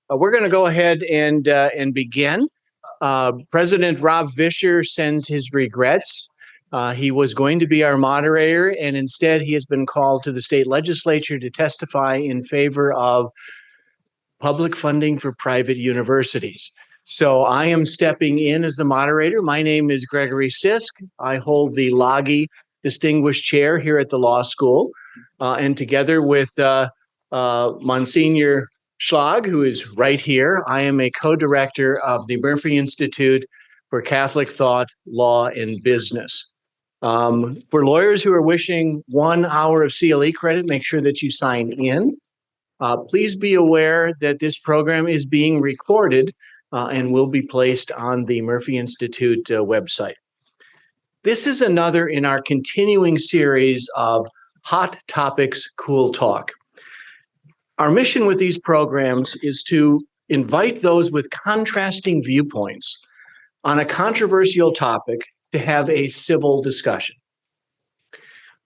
We're going to go ahead and begin. President Rob Vischer sends his regrets. He was going to be our moderator, and instead he has been called to the state legislature to testify in favor of public funding for private universities. So I am stepping in as the moderator. My name is Gregory Sisk. I hold the Loggy Distinguished Chair here at the law school, and together with Monsignor Schlag, who is right here, I am a co-director of the Murphy Institute for Catholic Thought, Law, and Business. For lawyers who are wishing 1 hour of CLE credit, make sure that you sign in. Please be aware that this program is being recorded and will be placed on the Murphy Institute website. This is another in our continuing series of Hot Topics, Cool Talk. Our mission with these programs is to invite those with contrasting viewpoints on a controversial topic to have a civil discussion.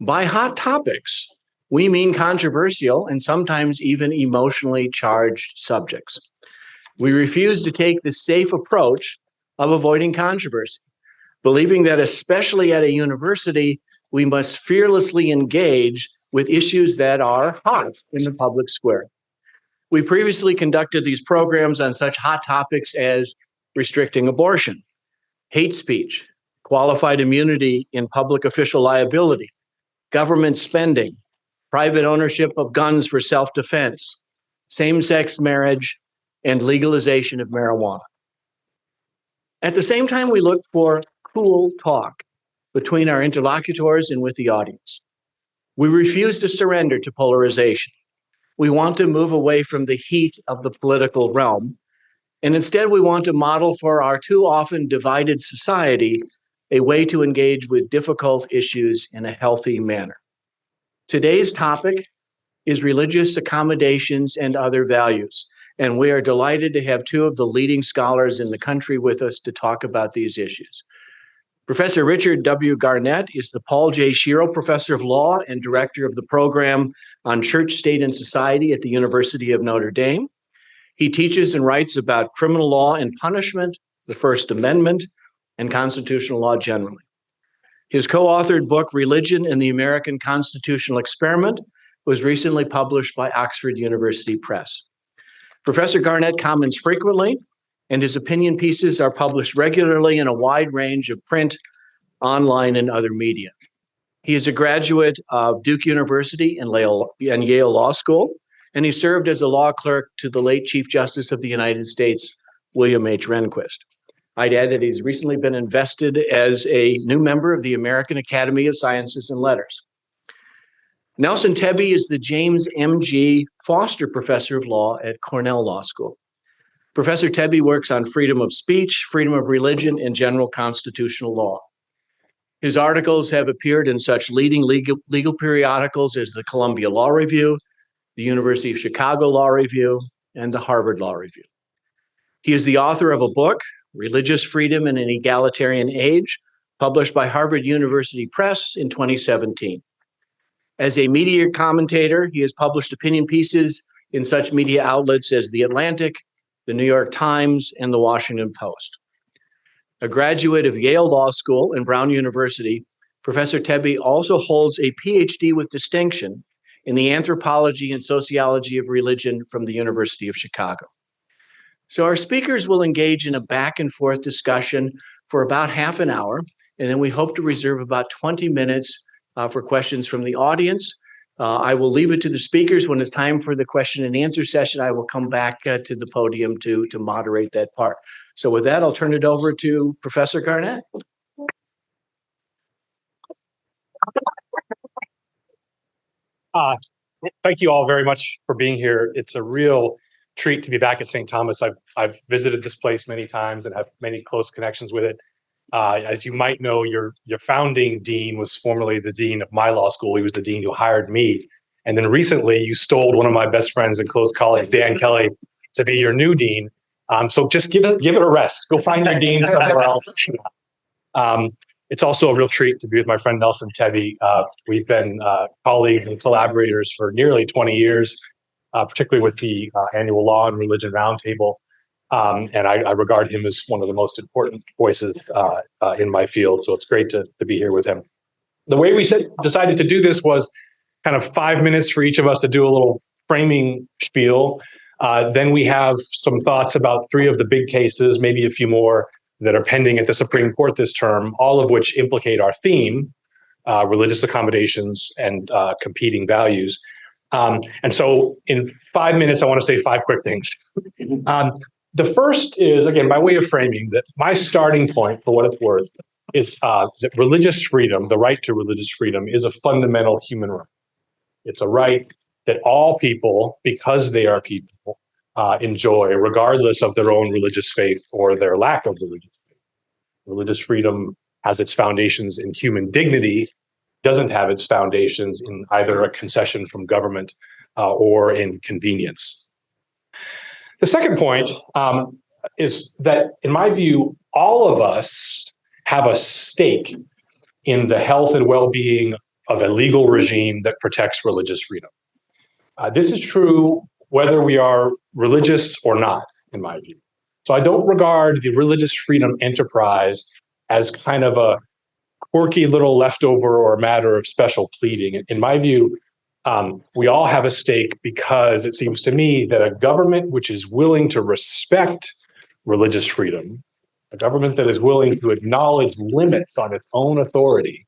By hot topics, we mean controversial and sometimes even emotionally charged subjects. We refuse to take the safe approach of avoiding controversy, believing that especially at a university, we must fearlessly engage with issues that are hot in the public square. We previously conducted these programs on such hot topics as restricting abortion, hate speech, qualified immunity in public official liability, government spending, private ownership of guns for self-defense, same-sex marriage, and legalization of marijuana. At the same time, we look for cool talk between our interlocutors and with the audience. We refuse to surrender to polarization. We want to move away from the heat of the political realm, and instead we want to model for our too often divided society a way to engage with difficult issues in a healthy manner. Today's topic is religious accommodations and other values, and we are delighted to have two of the leading scholars in the country with us to talk about these issues. Professor Richard W. Garnet is the Paul J. Shiro Professor of Law and Director of the Program on Church, State, and Society at the University of Notre Dame. He teaches and writes about criminal law and punishment, the First Amendment, and constitutional law generally. His co-authored book, Religion and the American Constitutional Experiment, was recently published by Oxford University Press. Professor Garnet comments frequently, and his opinion pieces are published regularly in a wide range of print, online, and other media. He is a graduate of Duke University and Yale Law School, and he served as a law clerk to the late Chief Justice of the United States, William H. Rehnquist. I'd add that he's recently been invested as a new member of the American Academy of Sciences and Letters. Nelson Tebbe is the James M.G. Foster Professor of Law at Cornell Law School. Professor Tebbe works on freedom of speech, freedom of religion, and general constitutional law. His articles have appeared in such leading legal periodicals as the Columbia Law Review, the University of Chicago Law Review, and the Harvard Law Review. He is the author of a book, Religious Freedom in an Egalitarian Age, published by Harvard University Press in 2017. As a media commentator, he has published opinion pieces in such media outlets as The Atlantic, the New York Times, and the Washington Post. A graduate of Yale Law School and Brown University, Professor Tebbe also holds a PhD with distinction in the anthropology and sociology of religion from the University of Chicago. So our speakers will engage in a back and forth discussion for about half an hour, and then we hope to reserve about 20 minutes for questions from the audience. I will leave it to the speakers. When it's time for the question and answer session, I will come back to the podium to moderate that part. So with that, I'll turn it over to Professor Garnet. Thank you all very much for being here. It's a real treat to be back at St. Thomas. I've visited this place many times and have many close connections with it. As you might know, your founding dean was formerly the dean of my law school. He was the dean who hired me. And then recently you stole one of my best friends and close colleagues, Dan Kelly, to be your new dean. So just give it a rest. Go find your dean somewhere else. It's also a real treat to be with my friend Nelson Tebbe. We've been colleagues and collaborators for nearly 20 years. particularly with the annual Law and Religion Roundtable. And I regard him as one of the most important voices in my field. So it's great to be here with him. The way we decided to do this was kind of 5 minutes for each of us to do a little framing spiel. Then we have some thoughts about 3 of the big cases, maybe a few more that are pending at the Supreme Court this term, all of which implicate our theme, religious accommodations and competing values. And so in 5 minutes, I want to say 5 quick things. The first is, again, by way of framing, that my starting point, for what it's worth, is that religious freedom, the right to religious freedom, is a fundamental human right. It's a right that all people, because they are people, enjoy, regardless of their own religious faith or their lack of religious faith. Religious freedom has its foundations in human dignity, doesn't have its foundations in either a concession from government or in convenience. The second point is that, in my view, all of us have a stake in the health and well-being of a legal regime that protects religious freedom. This is true whether we are religious or not, in my view. So I don't regard the religious freedom enterprise as kind of a quirky little leftover or a matter of special pleading. In my view, we all have a stake, because it seems to me that a government which is willing to respect religious freedom, a government that is willing to acknowledge limits on its own authority,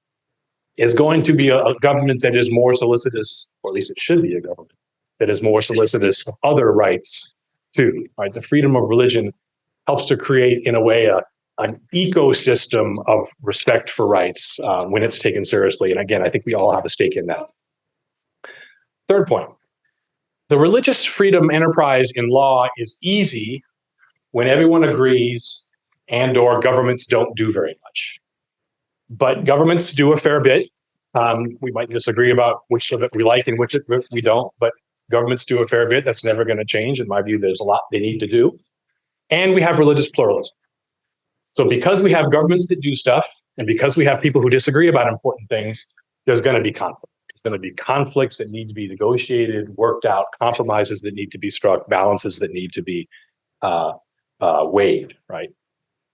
is going to be a government that is more solicitous, or at least it should be a government that is more solicitous of other rights too. Right? The freedom of religion helps to create, in a way, an ecosystem of respect for rights when it's taken seriously. And again, I think we all have a stake in that. Third point, the religious freedom enterprise in law is easy when everyone agrees and or governments don't do very much. But governments do a fair bit. We might disagree about which of it we like and which we don't, but governments do a fair bit. That's never going to change. In my view, there's a lot they need to do. And we have religious pluralism. So because we have governments that do stuff, and because we have people who disagree about important things, there's going to be conflict. There's going to be conflicts that need to be negotiated, worked out, compromises that need to be struck, balances that need to be weighed, right?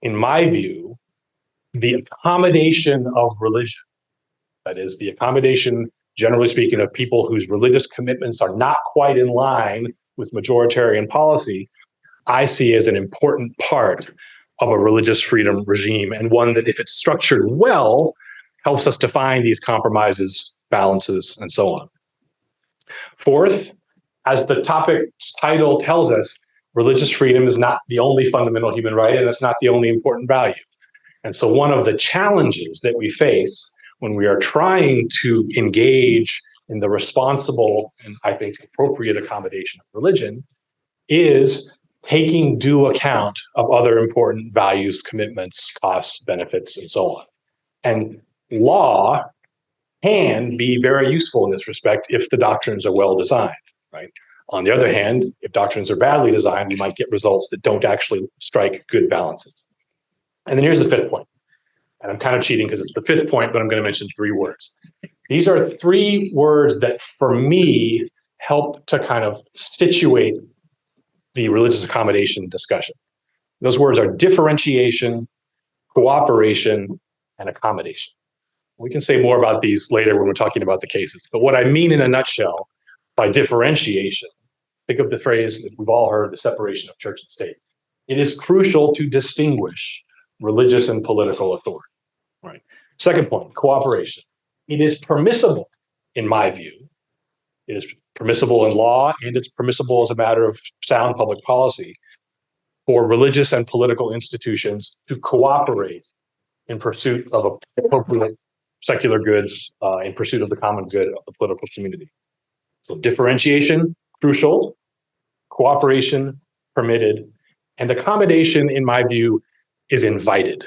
In my view, the accommodation of religion, that is, the accommodation, generally speaking, of people whose religious commitments are not quite in line with majoritarian policy, I see as an important part of a religious freedom regime, and one that, if it's structured well, helps us define these compromises, balances, and so on. Fourth, as the topic's title tells us, religious freedom is not the only fundamental human right, and it's not the only important value. And so one of the challenges that we face when we are trying to engage in the responsible and, I think, appropriate accommodation of religion is taking due account of other important values, commitments, costs, benefits, and so on. And law can be very useful in this respect if the doctrines are well designed, right? On the other hand, if doctrines are badly designed, we might get results that don't actually strike good balances. And then here's the fifth point. And I'm kind of cheating because it's the fifth point, but I'm going to mention 3 words. These are 3 words that, for me, help to kind of situate the religious accommodation discussion. Those words are differentiation, cooperation, and accommodation. We can say more about these later when we're talking about the cases. But what I mean in a nutshell by differentiation, think of the phrase that we've all heard, the separation of church and state. It is crucial to distinguish religious and political authority. Right. Second point, cooperation. It is permissible, in my view. It is permissible in law, and it's permissible as a matter of sound public policy for religious and political institutions to cooperate in pursuit of appropriate secular goods, in pursuit of the common good of the political community. So differentiation, crucial, cooperation, permitted, and accommodation, in my view, is invited.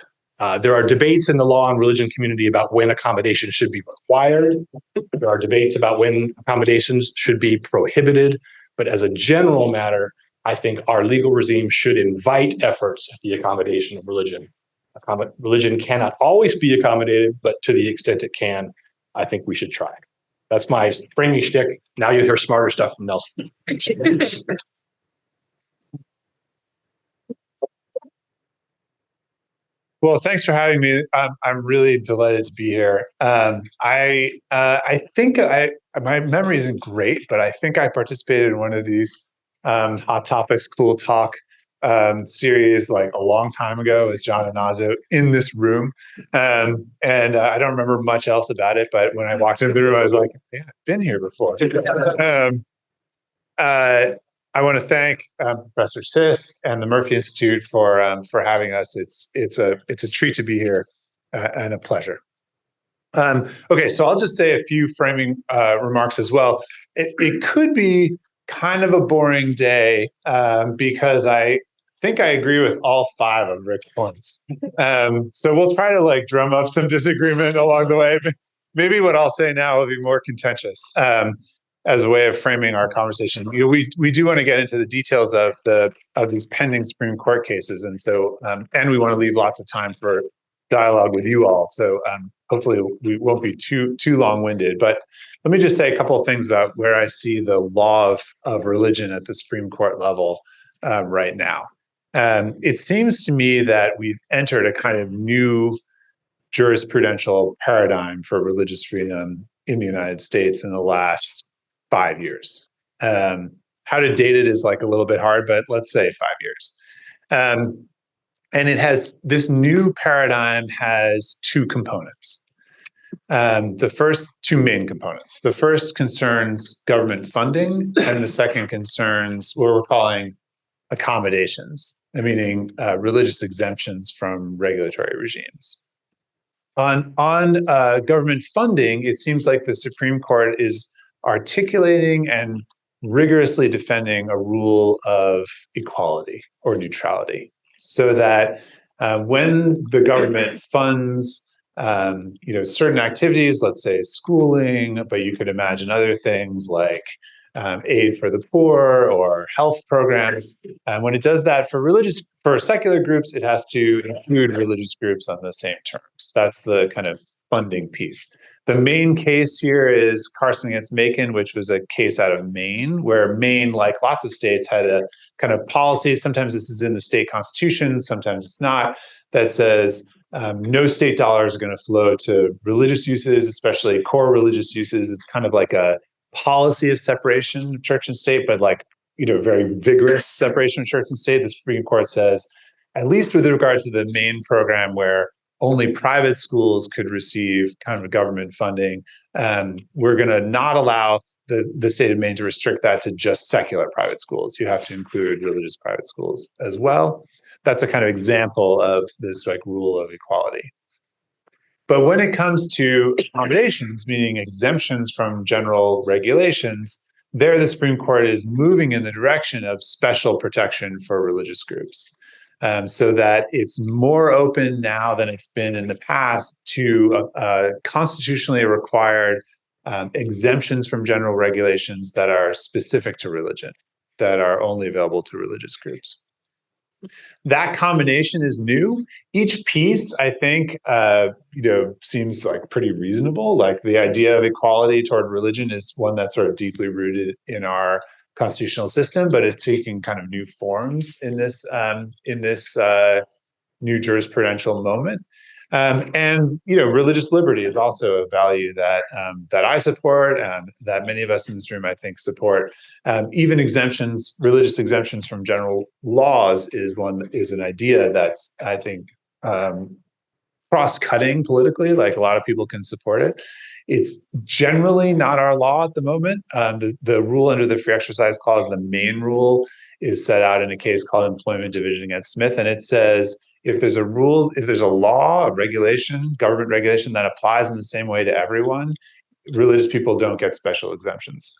There are debates in the law and religion community about when accommodation should be required. There are debates about when accommodations should be prohibited. But as a general matter, I think our legal regime should invite efforts at the accommodation of religion. Religion cannot always be accommodated, but to the extent it can, I think we should try. That's my framing shtick. Now you hear smarter stuff from Nelson. Well, thanks for having me. I'm really delighted to be here. I think my memory isn't great, but I think I participated in one of these Hot Topics Cool Talk series like a long time ago with John Inazo in this room, and I don't remember much else about it. But when I walked into the room, I was like, "Yeah, I've been here before." I want to thank Professor Sith and the Murphy Institute for having us. It's a treat to be here and a pleasure. Okay, so I'll just say a few framing remarks as well. It could be kind of a boring day because I think I agree with all 5 of Rick's points. So we'll try to like drum up some disagreement along the way. Maybe what I'll say now will be more contentious. As a way of framing our conversation, we do want to get into the details of these pending Supreme Court cases, and so and we want to leave lots of time for dialogue with you all. So hopefully we won't be too long-winded. But let me just say a couple of things about where I see the law of religion at the Supreme Court level right now. It seems to me that we've entered a kind of new jurisprudential paradigm for religious freedom in the United States in the last 5 years. How to date it is like a little bit hard, but let's say 5 years. And it has this new paradigm has 2 components. The first 2 main components. The first concerns government funding, and the second concerns what we're calling accommodations, meaning religious exemptions from regulatory regimes. On government funding, it seems like the Supreme Court is articulating and rigorously defending a rule of equality or neutrality, so that when the government funds, certain activities, let's say schooling, but you could imagine other things like aid for the poor or health programs. When it does that for secular groups, it has to include religious groups on the same terms. That's the kind of funding piece. The main case here is Carson against Macon, which was a case out of Maine, where Maine, like lots of states, had a kind of policy. Sometimes this is in the state constitution, sometimes it's not, that says no state dollars are going to flow to religious uses, especially core religious uses. It's kind of like a policy of separation of church and state, but like, very vigorous separation of church and state. The Supreme Court says, at least with regard to the Maine program where only private schools could receive kind of government funding, we're going to not allow the state of Maine to restrict that to just secular private schools. You have to include religious private schools as well. That's a kind of example of this like rule of equality. But when it comes to accommodations, meaning exemptions from general regulations, there the Supreme Court is moving in the direction of special protection for religious groups. So that it's more open now than it's been in the past to constitutionally required exemptions from general regulations that are specific to religion, that are only available to religious groups. That combination is new. Each piece, I think, seems like pretty reasonable. Like the idea of equality toward religion is one that's sort of deeply rooted in our constitutional system, but it's taking kind of new forms in this new jurisprudential moment. And religious liberty is also a value that I support, and that many of us in this room, I think, support. Even exemptions, religious exemptions from general laws, is an idea that's, I think, cross-cutting politically. Like a lot of people can support it. It's generally not our law at the moment. The rule under the Free Exercise Clause, the main rule, is set out in a case called Employment Division against Smith, and it says, if there's a law, a regulation, government regulation that applies in the same way to everyone, religious people don't get special exemptions.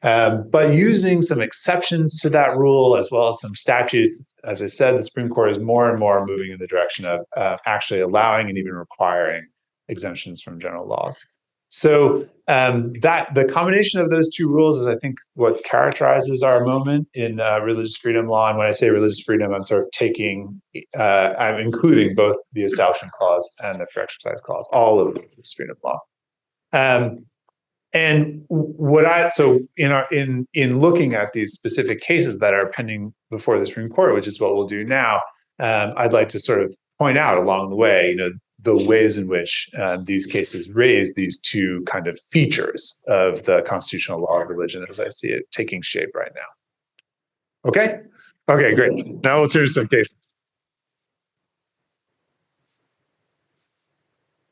But using some exceptions to that rule, as well as some statutes, as I said, the Supreme Court is more and more moving in the direction of actually allowing and even requiring exemptions from general laws. So that the combination of those two rules is, I think, what characterizes our moment in religious freedom law. And when I say religious freedom, I'm sort of I'm including both the Establishment Clause and the Free Exercise Clause, all of religious freedom law. And in looking at these specific cases that are pending before the Supreme Court, which is what we'll do now, I'd like to sort of point out along the way, the ways in which these cases raise these two kind of features of the constitutional law of religion as I see it taking shape right now. Okay? Okay, great. Now we'll turn to some cases.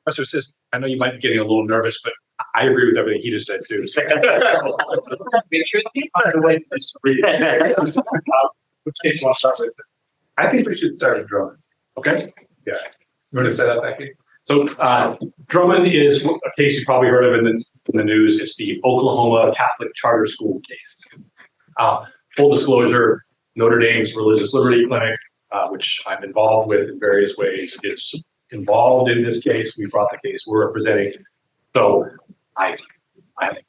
Professor Sis, I know you might be getting a little nervous, but I agree with everything he just said too. Which case do you want to start with? I think we should start with Drummond. Okay. Yeah. You want to set up that case? So Drummond is a case you probably heard of in the news. It's the Oklahoma Catholic Charter School case. Full disclosure, Notre Dame's Religious Liberty Clinic, which I'm involved with in various ways, is involved in this case. We brought the case we're representing. So I have a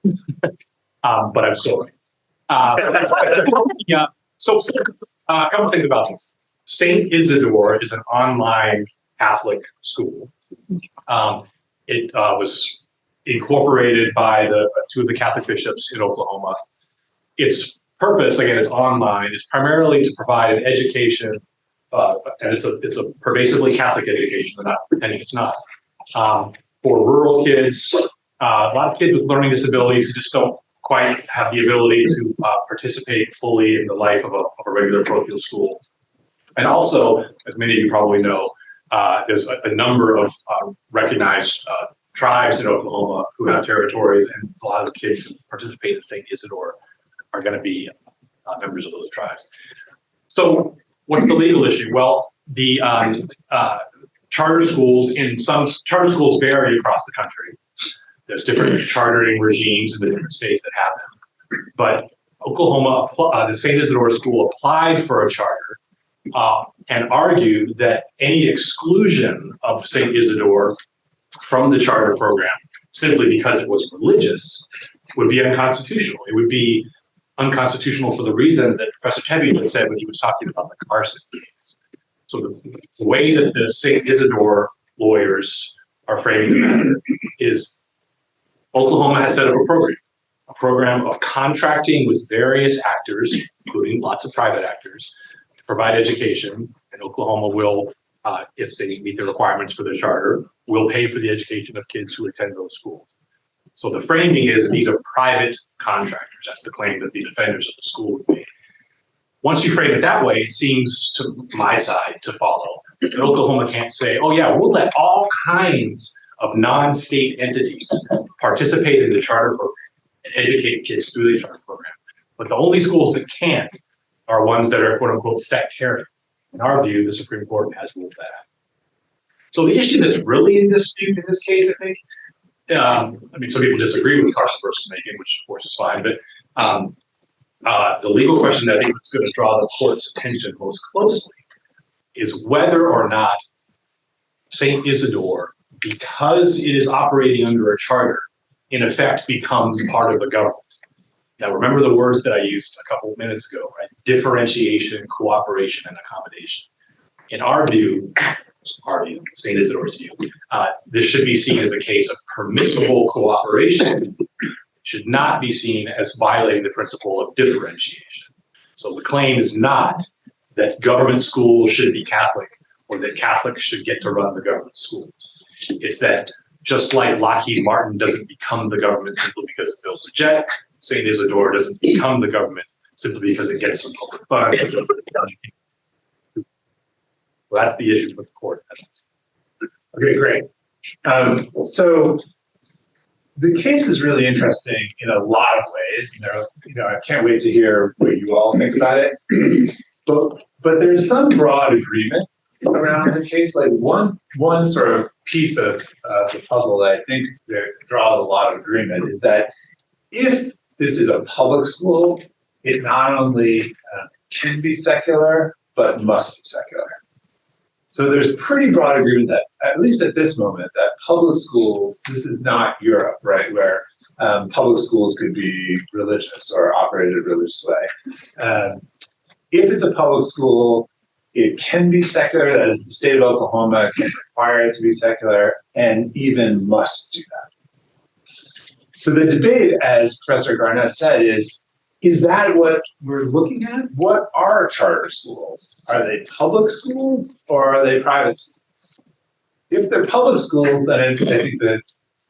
bias. But I'm sorry. Yeah. So a couple of things about this. St. Isidore is an online Catholic school. It was incorporated by two of the Catholic bishops in Oklahoma. Its purpose, again, it's online, is primarily to provide an education, and it's a pervasively Catholic education. I'm not pretending it's not. For rural kids, a lot of kids with learning disabilities who just don't quite have the ability to participate fully in the life of a regular parochial school. And also, as many of you probably know, there's a number of recognized tribes in Oklahoma who have territories, and a lot of the kids who participate in St. Isidore are going to be members of those tribes. So what's the legal issue? Well, the charter schools charter schools vary across the country. There's different chartering regimes in the different states that have them. But Oklahoma, the St. Isidore School applied for a charter and argued that any exclusion of St. Isidore from the charter program simply because it was religious would be unconstitutional. It would be unconstitutional for the reasons that Professor Tebbe had said when he was talking about the Carson case. So the way that the St. Isidore lawyers are framing the matter is Oklahoma has set up a program of contracting with various actors, including lots of private actors, to provide education. And Oklahoma will, if they meet the requirements for the charter, will pay for the education of kids who attend those schools. So the framing is these are private contractors. That's the claim that the defenders of the school would make. Once you frame it that way, it seems to my side to follow that Oklahoma can't say, oh yeah, we'll let all kinds of non-state entities participate in the charter program and educate kids through the charter program. But the only schools that can't are ones that are quote unquote sectarian. In our view, the Supreme Court has ruled that out. So the issue that's really in dispute in this case, I think, some people disagree with Carson versus Macon, which of course is fine, but the legal question that I think is going to draw the court's attention most closely is whether or not St. Isidore, because it is operating under a charter, in effect becomes part of the government. Now, remember the words that I used a couple of minutes ago, right? Differentiation, cooperation, and accommodation. In our view, St. Isidore's view, this should be seen as a case of permissible cooperation. It should not be seen as violating the principle of differentiation. So the claim is not that government schools should be Catholic or that Catholics should get to run the government schools. It's that just like Lockheed Martin doesn't become the government simply because it builds a jet, St. Isidore doesn't become the government simply because it gets some public funds. Well, that's the issue with the court. Okay, great. So the case is really interesting in a lot of ways. I can't wait to hear what you all think about it. But there's some broad agreement around the case. Like one sort of piece of the puzzle that I think that draws a lot of agreement is that if this is a public school, it not only can be secular, but must be secular. So there's pretty broad agreement that, at least at this moment, that public schools, this is not Europe, right, where public schools could be religious or operated a religious way. If it's a public school, it can be secular, that is, the state of Oklahoma can require it to be secular, and even must do that. So the debate, as Professor Garnet said, is that what we're looking at? What are charter schools? Are they public schools or are they private schools? If they're public schools, then I think that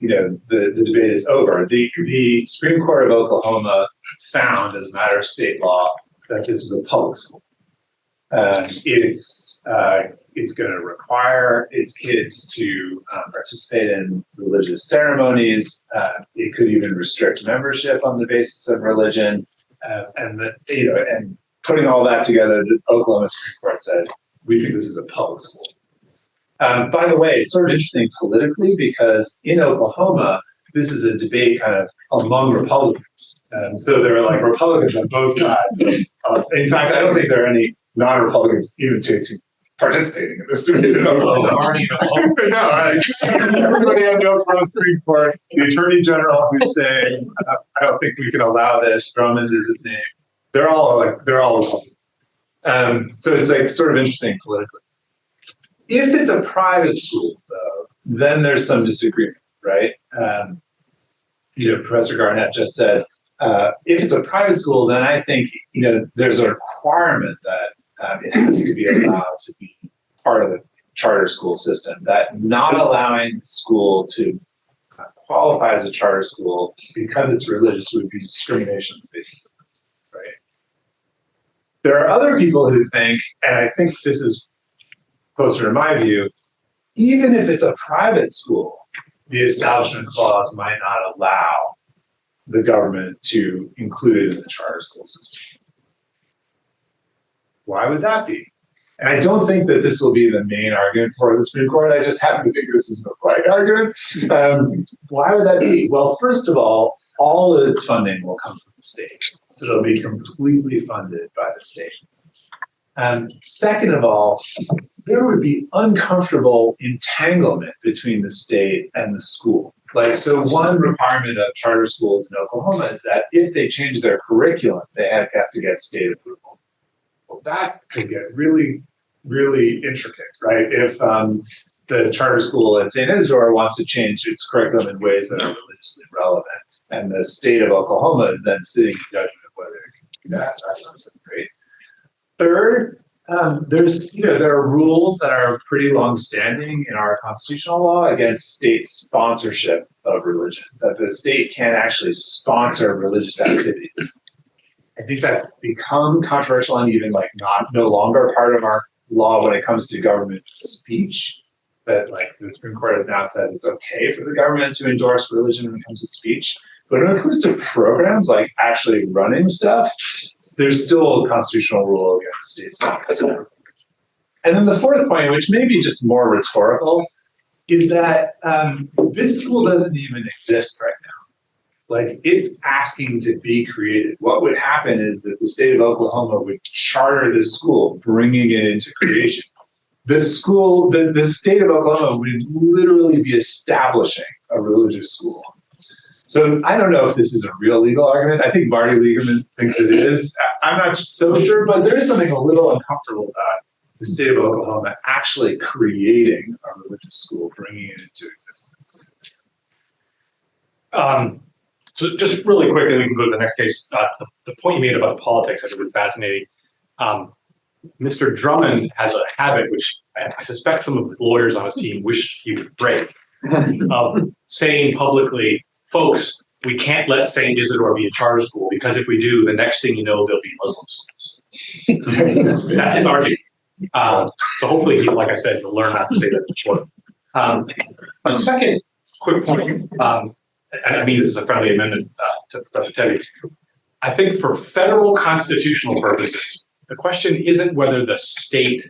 the debate is over. The Supreme Court of Oklahoma found, as a matter of state law, that this was a public school. It's going to require its kids to participate in religious ceremonies. It could even restrict membership on the basis of religion. And putting all that together, the Oklahoma Supreme Court said, we think this is a public school. By the way, it's sort of interesting politically because in Oklahoma, this is a debate kind of among Republicans. So there are like Republicans on both sides. In fact, I don't think there are any non-Republicans even to participating in this debate in Oklahoma. No, right? Everybody on the Oklahoma Supreme Court, the Attorney General who's saying, I don't think we can allow this, Drummond is his name. They're all Republicans. So it's like sort of interesting politically. If it's a private school, though, then there's some disagreement, right? Professor Garnet just said, if it's a private school, then I think, there's a requirement that it has to be allowed to be part of the charter school system, that not allowing the school to qualify as a charter school because it's religious would be discrimination on the basis of religion, right? There are other people who think, and I think this is closer to my view, even if it's a private school, the Establishment Clause might not allow the government to include it in the charter school system. Why would that be? And I don't think that this will be the main argument for the Supreme Court. I just happen to think this is the right argument. Why would that be? Well, first of all of its funding will come from the state. So it'll be completely funded by the state. Second of all, there would be uncomfortable entanglement between the state and the school. So one requirement of charter schools in Oklahoma is that if they change their curriculum, they have to get state approval. Well, that could get really, really intricate, right? If the charter school at St. Isidore wants to change its curriculum in ways that are religiously relevant, and the state of Oklahoma is then sitting in judgment of whether it can do that, that's not so great. Third, there are rules that are pretty long-standing in our constitutional law against state sponsorship of religion, that the state can't actually sponsor religious activity. I think that's become controversial and even no longer part of our law when it comes to government speech. That the Supreme Court has now said it's okay for the government to endorse religion when it comes to speech. But when it comes to programs, like actually running stuff, there's still a constitutional rule against state sponsorship. And then the fourth point, which may be just more rhetorical, is that this school doesn't even exist right now. It's asking to be created. What would happen is that the state of Oklahoma would charter this school, bringing it into creation. The state of Oklahoma would literally be establishing a religious school. So I don't know if this is a real legal argument. I think Marty Lieberman thinks it is. I'm not so sure, but there is something a little uncomfortable about the state of Oklahoma actually creating a religious school, bringing it into existence. So just really quickly, we can go to the next case. The point you made about politics, I think, was fascinating. Mr. Drummond has a habit, which I suspect some of his lawyers on his team wish he would break, of saying publicly, folks, we can't let St. Isidore be a charter school because if we do, the next thing you know, there'll be Muslim schools. That's his argument. So hopefully, like I said, you'll learn not to say that before. A second quick point, I mean, this is a friendly amendment to Professor Tebbe. I think for federal constitutional purposes, the question isn't whether the state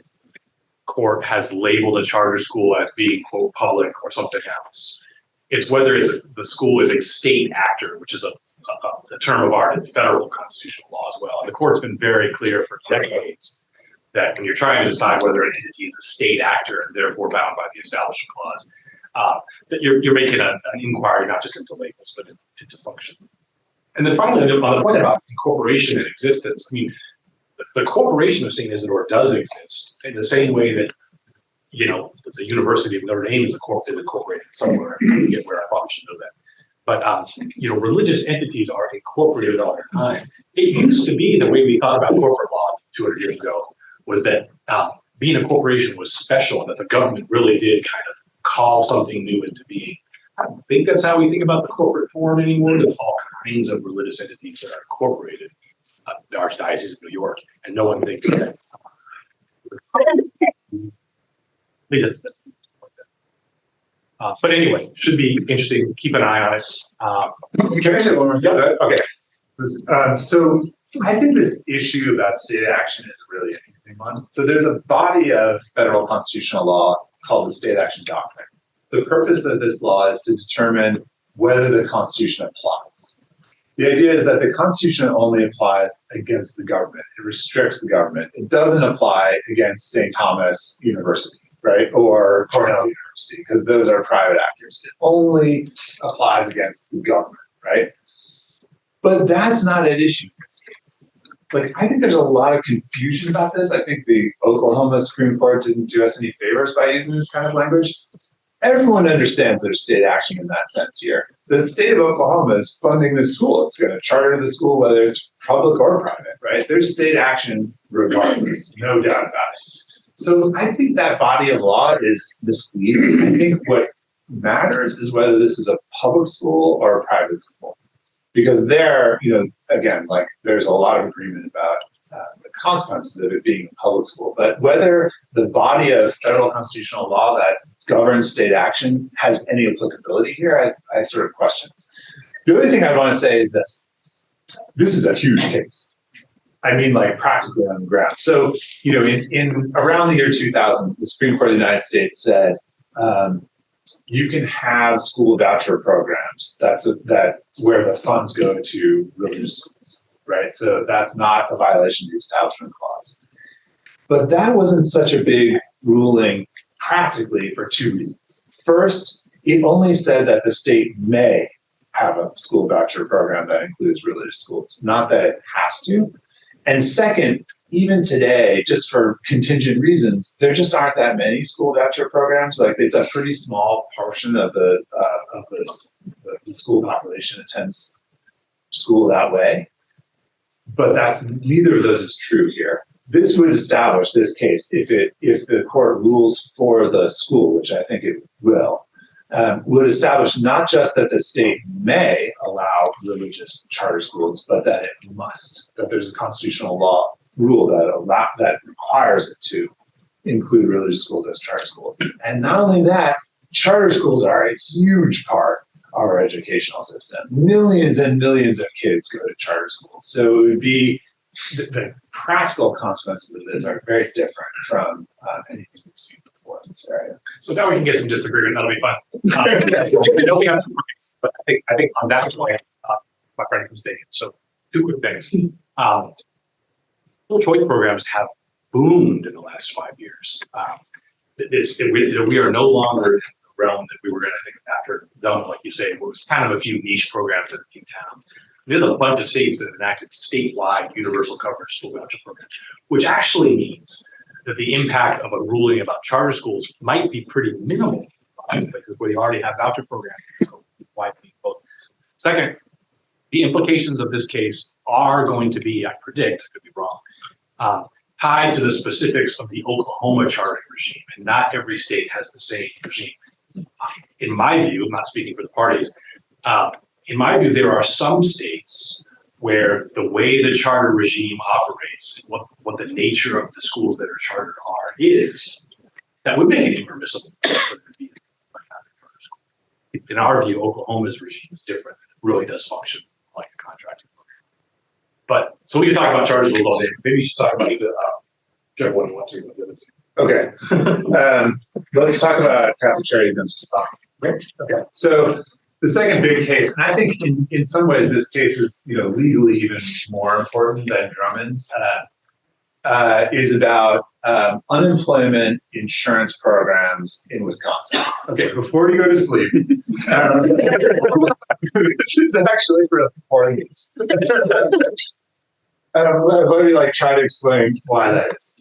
court has labeled a charter school as being, quote, public or something else. It's whether the school is a state actor, which is a term of art in federal constitutional law as well. And the court's been very clear for decades that when you're trying to decide whether an entity is a state actor and therefore bound by the Establishment Clause, that you're making an inquiry not just into labels, but into function. And then finally, on the point about incorporation and existence, I mean, the corporation of St. Isidore does exist in the same way that, the University of Notre Dame is incorporated somewhere. I forget where, I probably should know that. But religious entities are incorporated all the time. It used to be the way we thought about corporate law 200 years ago was that being a corporation was special, and that the government really did kind of call something new into being. I don't think that's how we think about the corporate form anymore. There's all kinds of religious entities that are incorporated. The Archdiocese of New York, and no one thinks that. But anyway, should be interesting. Keep an eye on it. Can I say one more thing? Okay. So I think this issue about state action is really an interesting one. So there's a body of federal constitutional law called the State Action Doctrine. The purpose of this law is to determine whether the Constitution applies. The idea is that the Constitution only applies against the government. It restricts the government. It doesn't apply against St. Thomas University, right, or Cornell University, because those are private actors. It only applies against the government, right? But that's not an issue in this case. Like, I think there's a lot of confusion about this. I think the Oklahoma Supreme Court didn't do us any favors by using this kind of language. Everyone understands there's state action in that sense here. The state of Oklahoma is funding the school. It's going to charter the school, whether it's public or private, right? There's state action regardless, no doubt about it. So I think that body of law is misleading. I think what matters is whether this is a public school or a private school. Because there, again, like there's a lot of agreement about the consequences of it being a public school. But whether the body of federal constitutional law that governs state action has any applicability here, I sort of question. The other thing I want to say is this. This is a huge case. I mean, like practically on the ground. So, in around the year 2000, the Supreme Court of the United States said, you can have school voucher programs. That's where the funds go to religious schools, right? So that's not a violation of the Establishment Clause. But that wasn't such a big ruling practically for two reasons. First, it only said that the state may have a school voucher program that includes religious schools, not that it has to. And second, even today, just for contingent reasons, there just aren't that many school voucher programs. Like it's a pretty small portion of the school population attends school that way. But neither of those is true here. This would establish this case if the court rules for the school, which I think it will, would establish not just that the state may allow religious charter schools, but that it must. That there's a constitutional law rule that requires it to include religious schools as charter schools. And not only that, charter schools are a huge part of our educational system. Millions and millions of kids go to charter schools. So it would be the practical consequences of this are very different from anything we've seen before in this area. So now we can get some disagreement. That'll be fun. I know we have some points, but I think on that point, my friend was saying. So two quick things. School choice programs have boomed in the last 5 years. We are no longer in the realm that we were going to think after them, like you say. It was kind of a few niche programs in a few towns. There's a bunch of states that have enacted statewide universal coverage school voucher programs, which actually means that the impact of a ruling about charter schools might be pretty minimal in places where you already have voucher programs. So why be both? Second, the implications of this case are going to be, I predict, I could be wrong, tied to the specifics of the Oklahoma charting regime, and not every state has the same regime. In my view, I'm not speaking for the parties, in my view, there are some states where the way the charter regime operates, what the nature of the schools that are chartered is, that would make it impermissible for them to be a charter school. In our view, Oklahoma's regime is different. It really does function like a contracting program. But so we can talk about charter schools all day. Maybe we should talk about whichever one you want to. Okay. Let's talk about Catholic Charities Against Wisconsin. Okay. So the second big case, and I think in some ways this case is legally even more important than Drummond, is about unemployment insurance programs in Wisconsin. Okay, before you go to sleep, this is actually really important. Let me try to explain why that is.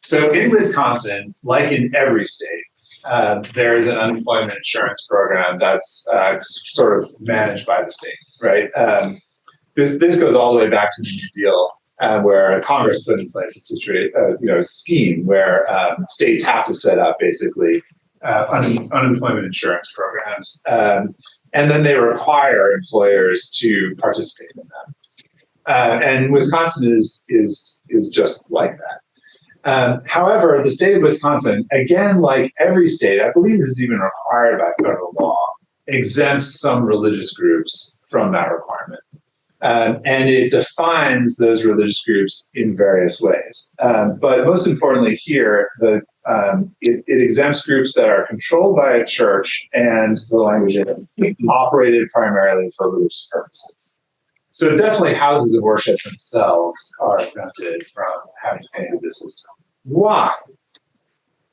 So in Wisconsin, like in every state, there is an unemployment insurance program that's sort of managed by the state, right? This goes all the way back to the New Deal, where Congress put in place a scheme where states have to set up basically unemployment insurance programs, and then they require employers to participate in them. And Wisconsin is just like that. However, the state of Wisconsin, again, like every state, I believe this is even required by federal law, exempts some religious groups from that requirement. And it defines those religious groups in various ways. But most importantly here, it exempts groups that are controlled by a church and the language operated primarily for religious purposes. So definitely houses of worship themselves are exempted from having to pay into this system. Why?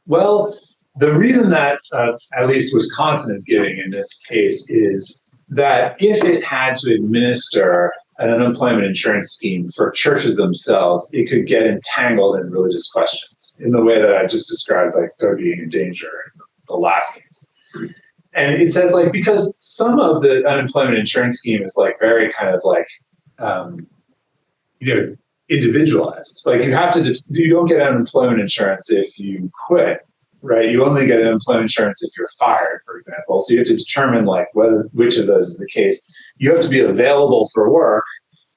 Well, the reason that at least Wisconsin is giving in this case is that if it had to administer an unemployment insurance scheme for churches themselves, it could get entangled in religious questions in the way that I just described, like there being a danger in the last case. And it says, like, because some of the unemployment insurance scheme is like very kind of like, individualized. Like you don't get unemployment insurance if you quit, right? You only get unemployment insurance if you're fired, for example. So you have to determine like which of those is the case. You have to be available for work.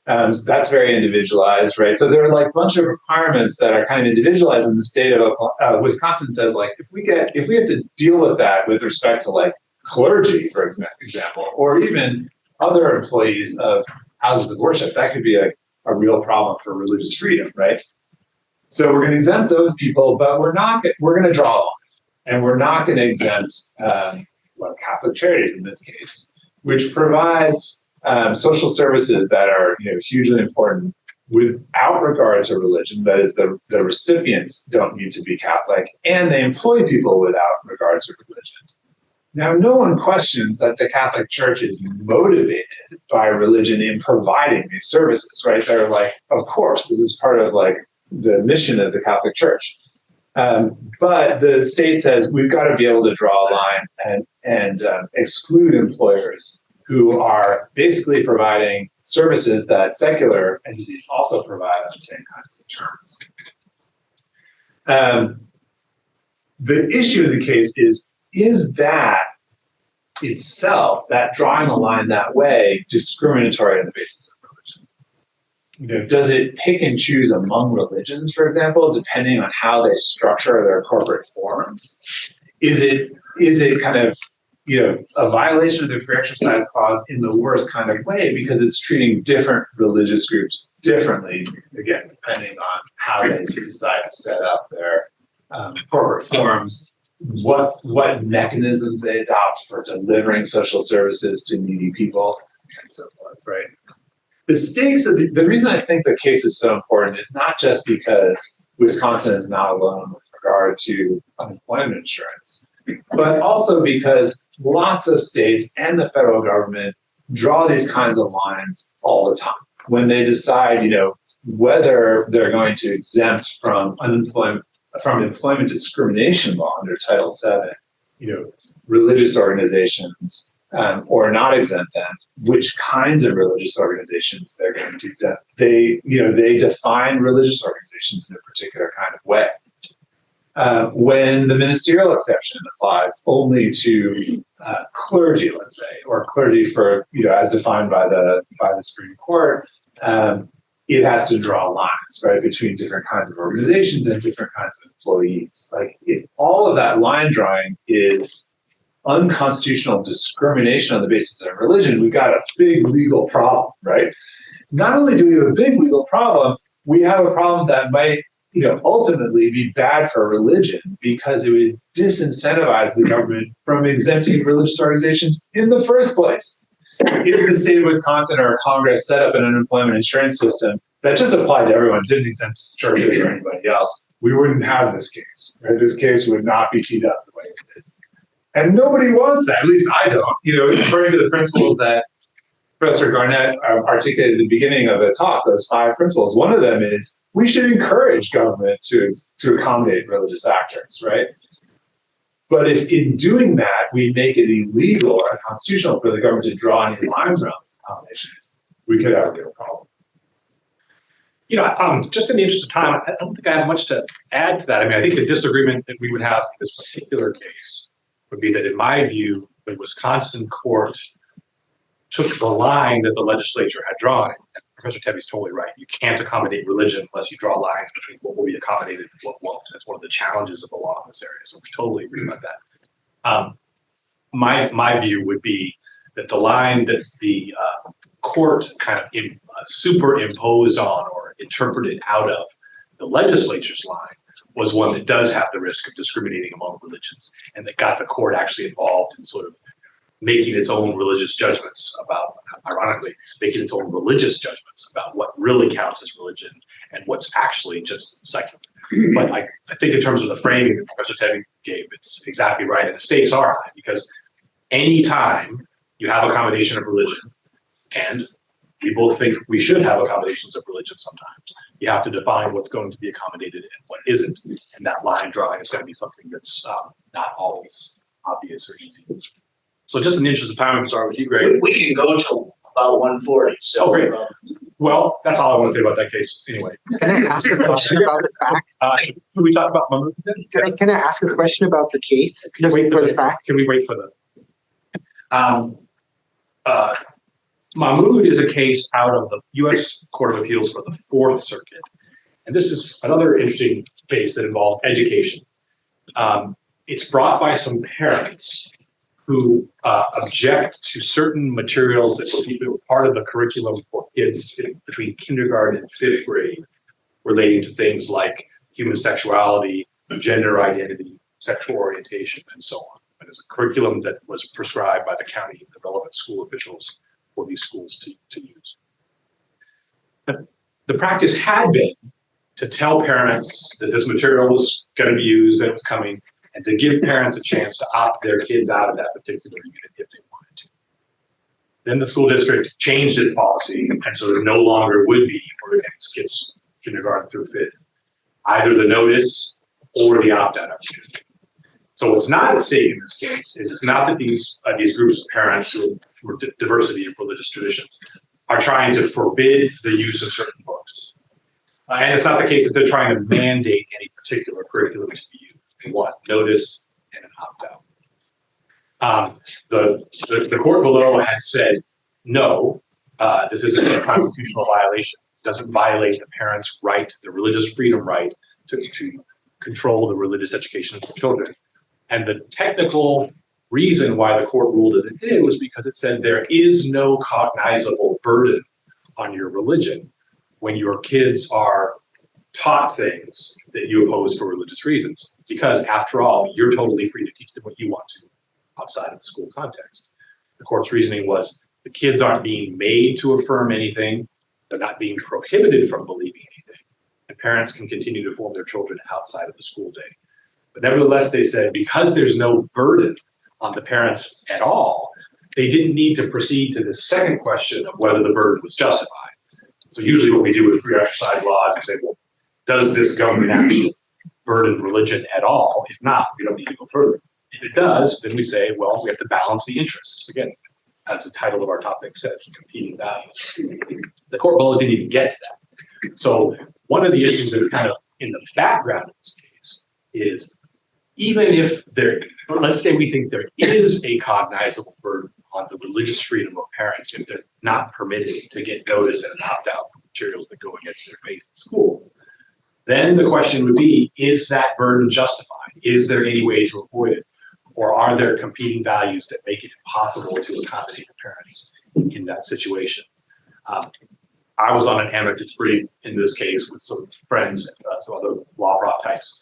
So that's very individualized, right? So there are like a bunch of requirements that are kind of individualized in the state of Wisconsin says like, if we have to deal with that with respect to like clergy, for example, or even other employees of houses of worship, that could be a real problem for religious freedom, right? So we're going to exempt those people, but we're going to draw a line, and we're not going to exempt Catholic Charities in this case, which provides social services that are hugely important without regard to religion. That is, the recipients don't need to be Catholic, and they employ people without regard to religion. Now, no one questions that the Catholic Church is motivated by religion in providing these services, right? They're like, of course, this is part of like the mission of the Catholic Church. But the state says we've got to be able to draw a line and exclude employers who are basically providing services that secular entities also provide on the same kinds of terms. The issue of the case is that itself, that drawing a line that way, discriminatory on the basis of religion? Does it pick and choose among religions, for example, depending on how they structure their corporate forms? Is it kind of a violation of the Free Exercise Clause in the worst kind of way because it's treating different religious groups differently, again, depending on how they decide to set up their corporate forms, what mechanisms they adopt for delivering social services to needy people, and so forth, right? The stakes of the reason I think the case is so important is not just because Wisconsin is not alone with regard to unemployment insurance, but also because lots of states and the federal government draw these kinds of lines all the time when they decide, whether they're going to exempt from employment discrimination law under Title VII, religious organizations, or not exempt them, which kinds of religious organizations they're going to exempt. They define religious organizations in a particular kind of way. When the ministerial exception applies only to clergy, let's say, or clergy for, as defined by the Supreme Court, it has to draw lines, right, between different kinds of organizations and different kinds of employees. All of that line drawing is unconstitutional discrimination on the basis of religion. We've got a big legal problem, right? Not only do we have a big legal problem, we have a problem that might, ultimately be bad for religion because it would disincentivize the government from exempting religious organizations in the first place. If the state of Wisconsin or Congress set up an unemployment insurance system that just applied to everyone, didn't exempt churches or anybody else, we wouldn't have this case, right? This case would not be teed up the way it is. And nobody wants that, at least I don't. According to the principles that Professor Garnet articulated at the beginning of the talk, those 5 principles, one of them is we should encourage government to accommodate religious actors, right? But if in doing that, we make it illegal or unconstitutional for the government to draw any lines around these accommodations, we could have a real problem. Just in the interest of time, I don't think I have much to add to that. I mean, I think the disagreement that we would have in this particular case would be that, in my view, the Wisconsin court took the line that the legislature had drawn. And Professor Tebbe is totally right. You can't accommodate religion unless you draw lines between what will be accommodated and what won't. That's one of the challenges of the law in this area. So we totally agree about that. My view would be that the line that the court kind of superimposed on or interpreted out of the legislature's line was one that does have the risk of discriminating among religions, and that got the court actually involved in sort of making its own religious judgments about, ironically, making its own religious judgments about what really counts as religion and what's actually just secular. But I think in terms of the framing that Professor Tebbe gave, it's exactly right. And the stakes are high because anytime you have accommodation of religion, and we both think we should have accommodations of religion sometimes, you have to define what's going to be accommodated and what isn't. And that line drawing is going to be something that's not always obvious or easy. So just in the interest of time, I'm sorry with you, Greg. We can go to about 1:40. So great. Well, that's all I want to say about that case anyway. Can I ask a question about the fact? Can we talk about Mahmoud then? Can I ask a question about the case? Just for the fact? Can we wait for the... Mahmoud is a case out of the U.S. Court of Appeals for the Fourth Circuit. And this is another interesting case that involves education. It's brought by some parents who object to certain materials that were part of the curriculum for kids between kindergarten and fifth grade, relating to things like human sexuality, gender identity, sexual orientation, and so on. And it's a curriculum that was prescribed by the county and the relevant school officials for these schools to use. The practice had been to tell parents that this material was going to be used, that it was coming, and to give parents a chance to opt their kids out of that particular unit if they wanted to. Then the school district changed its policy, and so there no longer would be, for kids kindergarten through fifth, either the notice or the opt-out opportunity. So what's not at stake in this case is it's not that these groups of parents who are diversity of religious traditions are trying to forbid the use of certain books. And it's not the case that they're trying to mandate any particular curriculum to be used. They want notice and an opt-out. The court below had said, no, this isn't a constitutional violation. It doesn't violate the parents' right, the religious freedom right to control the religious education of their children. And the technical reason why the court ruled as it did was because it said there is no cognizable burden on your religion when your kids are taught things that you oppose for religious reasons. Because after all, you're totally free to teach them what you want to outside of the school context. The court's reasoning was the kids aren't being made to affirm anything. They're not being prohibited from believing anything. And parents can continue to form their children outside of the school day. But nevertheless, they said because there's no burden on the parents at all, they didn't need to proceed to the second question of whether the burden was justified. So usually what we do with free exercise laws, we say, well, does this government action burden religion at all? If not, we don't need to go further. If it does, then we say, well, we have to balance the interests. Again, as the title of our topic says, competing values. The court below didn't even get to that. So one of the issues that is kind of in the background of this case is even if let's say we think there is a cognizable burden on the religious freedom of parents if they're not permitted to get notice and an opt-out for materials that go against their faith in school, then the question would be, is that burden justified? Is there any way to avoid it? Or are there competing values that make it impossible to accommodate the parents in that situation? I was on an amicus brief in this case with some friends, some other law prop types,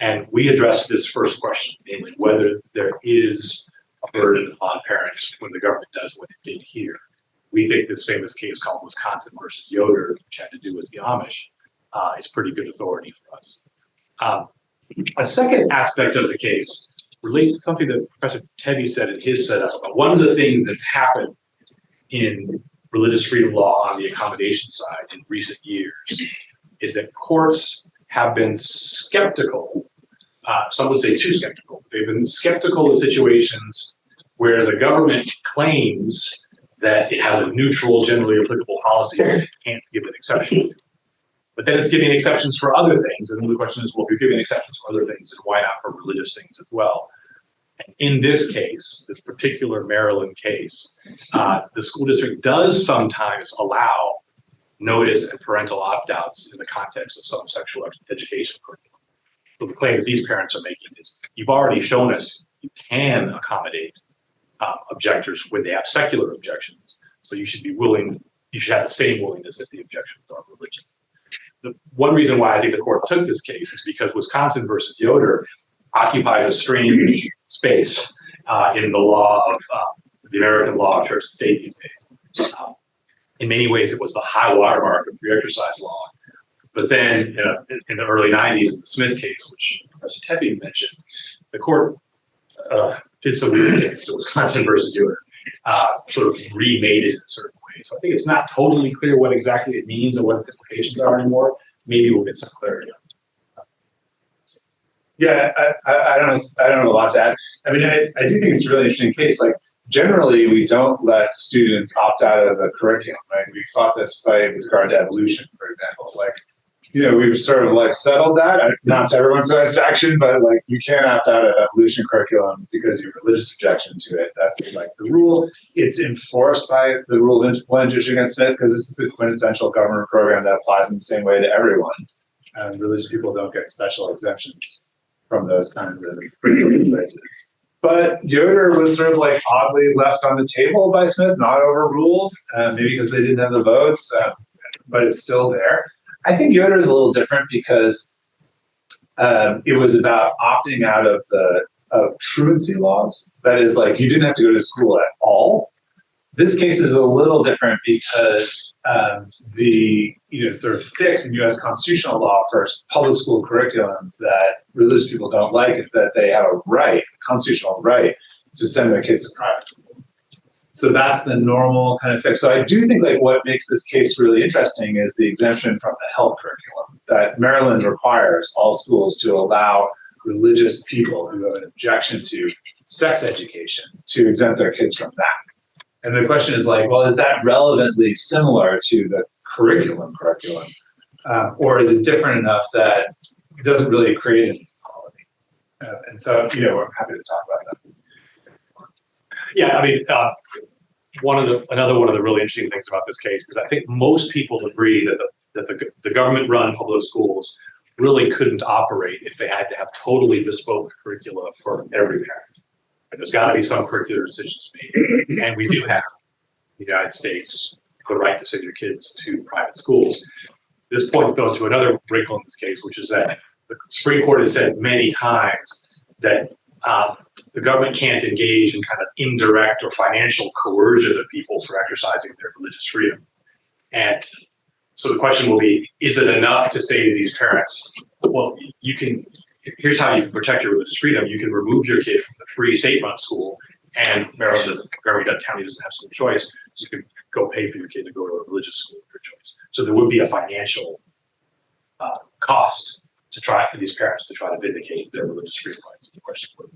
and we addressed this first question, namely whether there is a burden on parents when the government does what it did here. We think this famous case called Wisconsin versus Yoder, which had to do with the Amish, is pretty good authority for us. A second aspect of the case relates to something that Professor Tebbe said in his setup. But one of the things that's happened in religious freedom law on the accommodation side in recent years is that courts have been skeptical. Some would say too skeptical. They've They've been skeptical of situations where the government claims that it has a neutral, generally applicable policy and it can't give an exception. But then it's giving exceptions for other things. And then the question is, well, if you're giving exceptions for other things, then why not for religious things as well? And in this case, this particular Maryland case, the school district does sometimes allow notice and parental opt-outs in the context of some sexual education curriculum. So the claim that these parents are making is, you've already shown us you can accommodate objectors when they have secular objections. So you should be willing, you should have the same willingness if the objections are religious. The one reason why I think the court took this case is because Wisconsin versus Yoder occupies a strange space in the law of the American law of church and state these days. In many ways, it was the high watermark of free exercise law. But then in the early 90s, in the Smith case, which Professor Tebbe mentioned, the court did some weird things to Wisconsin versus Yoder, sort of remade it in a certain way. So I think it's not totally clear what exactly it means and what its implications are anymore. Maybe we'll get some clarity on it. Yeah, I don't have a lot to add. I mean, I do think it's a really interesting case. Like, generally, we don't let students opt out of the curriculum, right? We fought this fight with regard to evolution, for example. Like, you know, we've sort of like settled that, not to everyone's satisfaction, but like, you can't opt out of evolution curriculum because you have religious objection to it. That's like the rule. It's enforced by the rule of implementation against Smith because this is the quintessential government program that applies in the same way to everyone. And religious people don't get special exemptions from those kinds of curriculum choices. But Yoder was sort of like oddly left on the table by Smith, not overruled, maybe because they didn't have the votes, but it's still there. I think Yoder is a little different because it was about opting out of truancy laws. That is, like, you didn't have to go to school at all. This case is a little different because the sort of fix in U.S. constitutional law for public school curriculums that religious people don't like is that they have a right, a constitutional right, to send their kids to private school. So that's the normal kind of fix. So I do think like what makes this case really interesting is the exemption from the health curriculum that Maryland requires all schools to allow religious people who have an objection to sex education to exempt their kids from that. And the question is like, well, is that relevantly similar to the curriculum, or is it different enough that it doesn't really create an inequality? And so, we're happy to talk about that. Yeah, I mean, another one of the really interesting things about this case is I think most people agree that the government-run public schools really couldn't operate if they had to have totally bespoke curricula for every parent. And there's got to be some curricular decisions made, and we do have in the United States the right to send your kids to private schools. This points though to another wrinkle in this case, which is that the Supreme Court has said many times that the government can't engage in kind of indirect or financial coercion of people for exercising their religious freedom. And so the question will be, is it enough to say to these parents, well, here's how you can protect your religious freedom. You can remove your kid from the free state-run school, and Maryland County doesn't have some choice. You can go pay for your kid to go to a religious school of your choice. So there would be a financial cost to try for these parents to try to vindicate their religious freedom rights. The question would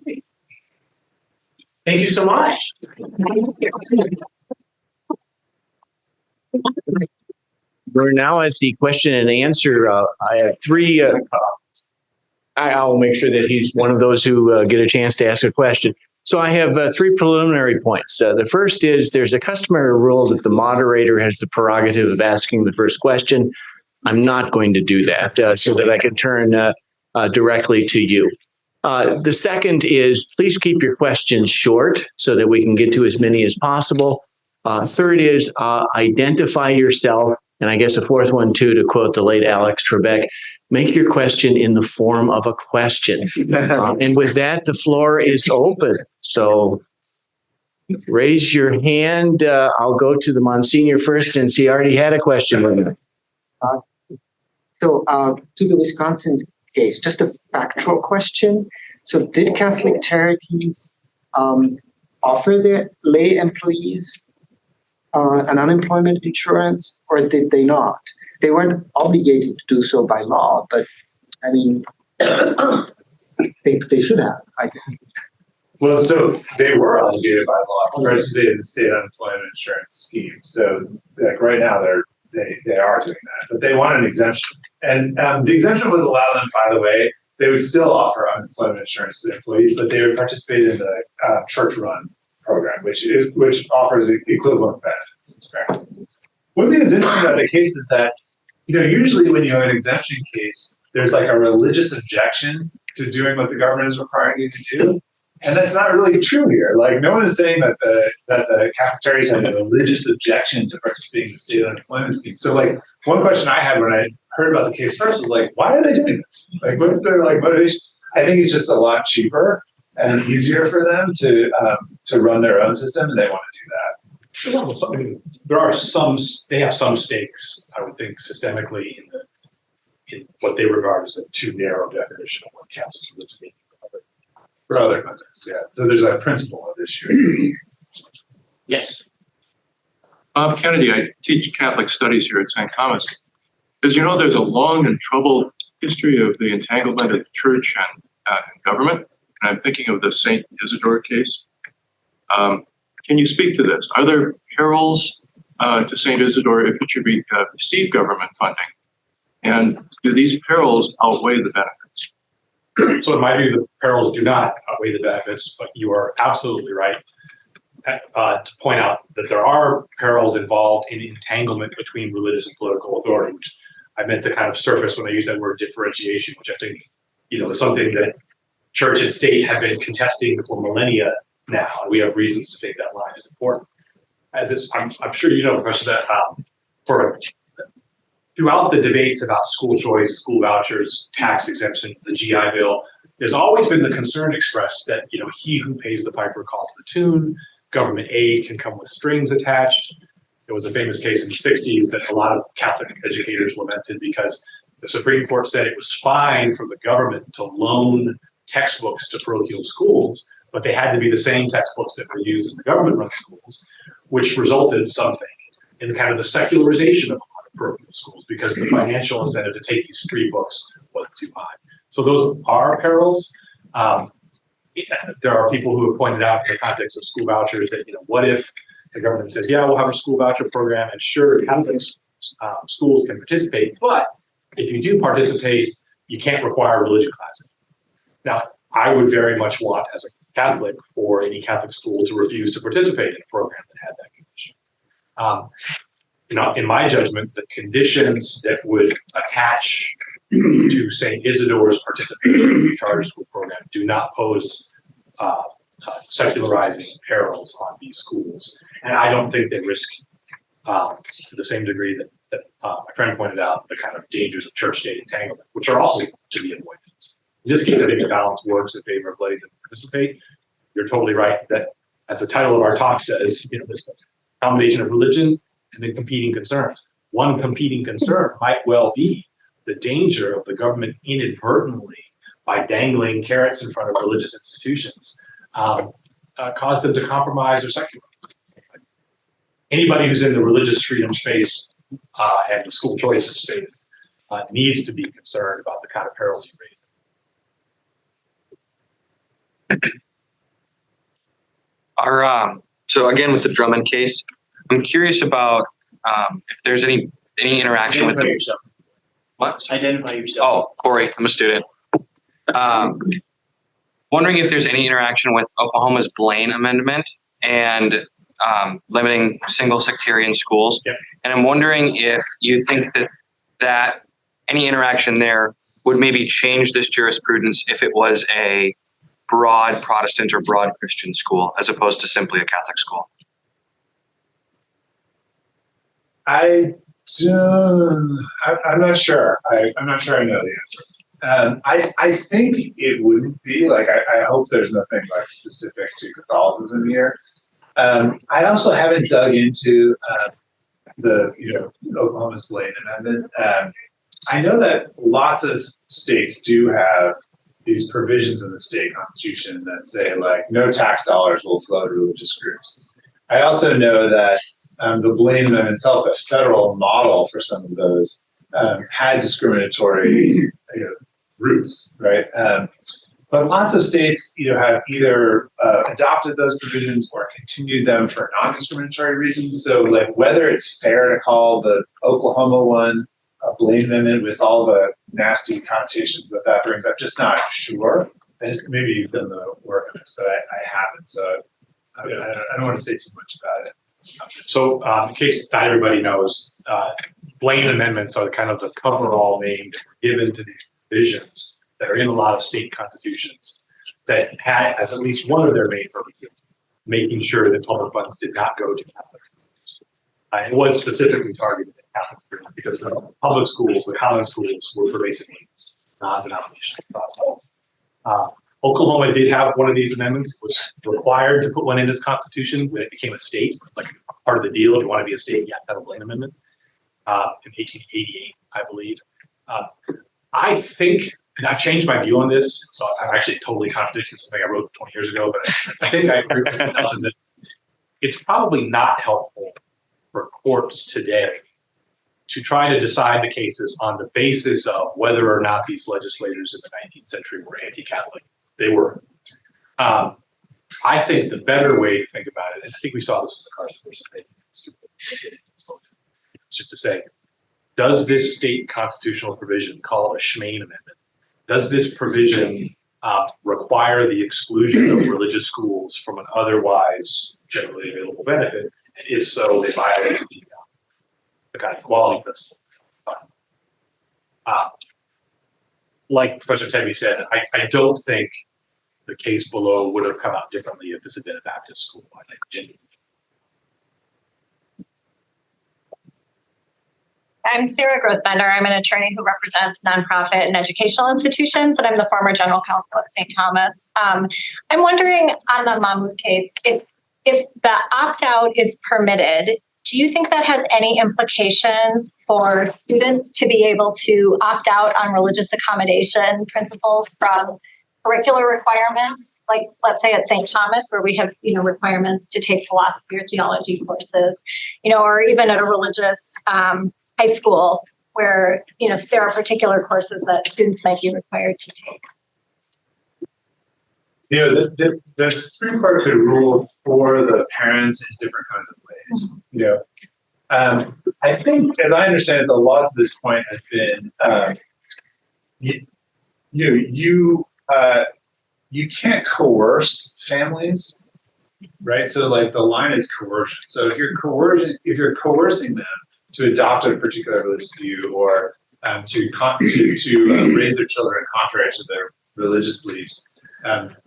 be. Thank you so much. We're now at the question and answer. I have three. I'll make sure that he's one of those who get a chance to ask a question. So I have three preliminary points. The first is there's a customary rule that the moderator has the prerogative of asking the first question. I'm not going to do that so that I can turn directly to you. The second is please keep your questions short so that we can get to as many as possible. Third is identify yourself. And I guess a fourth one, too, to quote the late Alex Trebek, make your question in the form of a question. And with that, the floor is open. So raise your hand. I'll go to the Monsignor first since he already had a question. So to the Wisconsin case, just a factual question. So did Catholic Charities offer their lay employees an unemployment insurance, or did they not? They weren't obligated to do so by law, but I mean, They should have, I think. Well, so they were obligated by law to participate in the state unemployment insurance scheme. So, like right now, they are doing that, but they want an exemption. And the exemption would allow them, by the way, they would still offer unemployment insurance to their employees, but they would participate in the church-run program, which offers equivalent benefits. One thing that's interesting about the case is that, usually when you have an exemption case, there's like a religious objection to doing what the government is requiring you to do. And that's not really true here. Like, no one is saying that the cafeterias have a religious objection to participating in the state unemployment scheme. So, like, one question I had when I heard about the case first was like, why are they doing this? Like, what's their motivation? I think it's just a lot cheaper and easier for them to run their own system, and they want to do that. They have some stakes, I would think, systemically in what they regard as a too narrow definition of what counts as religion. For other contexts, yeah. So there's a principle of issue. Yes. Bob Kennedy, I teach Catholic studies here at St. Thomas. As you know, there's a long and troubled history of the entanglement of church and government. And I'm thinking of the St. Isidore case. Can you speak to this? Are there perils to St. Isidore if it should receive government funding? And do these perils outweigh the benefits? So in my view, the perils do not outweigh the benefits, but you are absolutely right to point out that there are perils involved in entanglement between religious and political authority, which I meant to kind of surface when I used that word differentiation, which I think, is something that church and state have been contesting for millennia now, and we have reasons to think that line is important. I'm sure you know, Professor, that throughout the debates about school choice, school vouchers, tax exemption, the GI Bill, there's always been the concern expressed that, he who pays the piper calls the tune, government aid can come with strings attached. There was a famous case in the 60s that a lot of Catholic educators lamented because the Supreme Court said it was fine for the government to loan textbooks to parochial schools, but they had to be the same textbooks that were used in the government-run schools, which resulted something in kind of the secularization of parochial schools because the financial incentive to take these free books was too high. So those are perils. There are people who have pointed out in the context of school vouchers that, what if the government says, yeah, we'll have a school voucher program and sure, Catholic schools can participate, but if you do participate, you can't require religion classes. Now, I would very much want, as a Catholic, for any Catholic school to refuse to participate in a program that had that condition. In my judgment, the conditions that would attach to St. Isidore's participation in the charter school program do not pose secularizing perils on these schools. And I don't think they risk, to the same degree that my friend pointed out, the kind of dangers of church-state entanglement, which are also to be avoided. In this case, I think the balance works in favor of letting them participate. You're totally right that, as the title of our talk says, there's a combination of religion and then competing concerns. One competing concern might well be the danger of the government inadvertently, by dangling carrots in front of religious institutions, cause them to compromise or secularize. Anybody who's in the religious freedom space and the school choice space needs to be concerned about the kind of perils you raise. So again, with the Drummond case, I'm curious about if there's any interaction with the yourself. What? Identify yourself. Oh, Corey, I'm a student. Wondering if there's any interaction with Oklahoma's Blaine Amendment and limiting single sectarian schools. Yep. And I'm wondering if you think that any interaction there would maybe change this jurisprudence if it was a broad Protestant or broad Christian school as opposed to simply a Catholic school. I'm not sure. I'm not sure I know the answer. I think it wouldn't be. Like, I hope there's nothing like specific to Catholicism here. I also haven't dug into the Oklahoma's Blaine Amendment. I know that lots of states do have these provisions in the state constitution that say, like, no tax dollars will flow to religious groups. I also know that the Blaine Amendment itself, a federal model for some of those, had discriminatory roots, right? But lots of states, have either adopted those provisions or continued them for non-discriminatory reasons. So, like, whether it's fair to call the Oklahoma one a Blaine Amendment with all the nasty connotations that brings, I'm just not sure. Maybe you've done the work on this, but I haven't. So I don't want to say too much about it. So, in case not everybody knows, Blaine amendments are kind of the cover-all name that were given to these provisions that are in a lot of state constitutions that had as at least one of their main purposes, making sure that public funds did not go to Catholic schools. And it was specifically targeted at Catholic schools because the public schools, the common schools, were basically non-denominational. Oklahoma did have one of these amendments. It was required to put one in its constitution when it became a state. It's like part of the deal. If you want to be a state, you have to have a Blaine Amendment in 1888, I believe. I think, and I've changed my view on this, so I'm actually totally contradicting something I wrote 20 years ago, but I think I agree with Nelson that it's probably not helpful for courts today to try to decide the cases on the basis of whether or not these legislators in the 19th century were anti-Catholic. They were. I think the better way to think about it, and I think we saw this in the Carson versus Baker, is just to say, does this state constitutional provision called a Schmain Amendment, does this provision require the exclusion of religious schools from an otherwise generally available benefit? And if so, they violate the kind of equality principle. Like Professor Tebbe said, I don't think the case below would have come out differently if this had been a Baptist school. I think genuinely. I'm Sarah Grossbender. I'm an attorney who represents nonprofit and educational institutions, and I'm the former general counsel at St. Thomas. I'm wondering on the Mahmoud case, if the opt-out is permitted, do you think that has any implications for students to be able to opt out on religious accommodation principles from curricular requirements, like let's say at St. Thomas, where we have, requirements to take philosophy or theology courses, or even at a religious high school where, there are particular courses that students might be required to take? The Supreme Court could rule for the parents in different kinds of ways. I think, as I understand it, the law to this point has been, you can't coerce families, right? So, like, the line is coercion. So if you're coercing them to adopt a particular religious view or to raise their children contrary to their religious beliefs,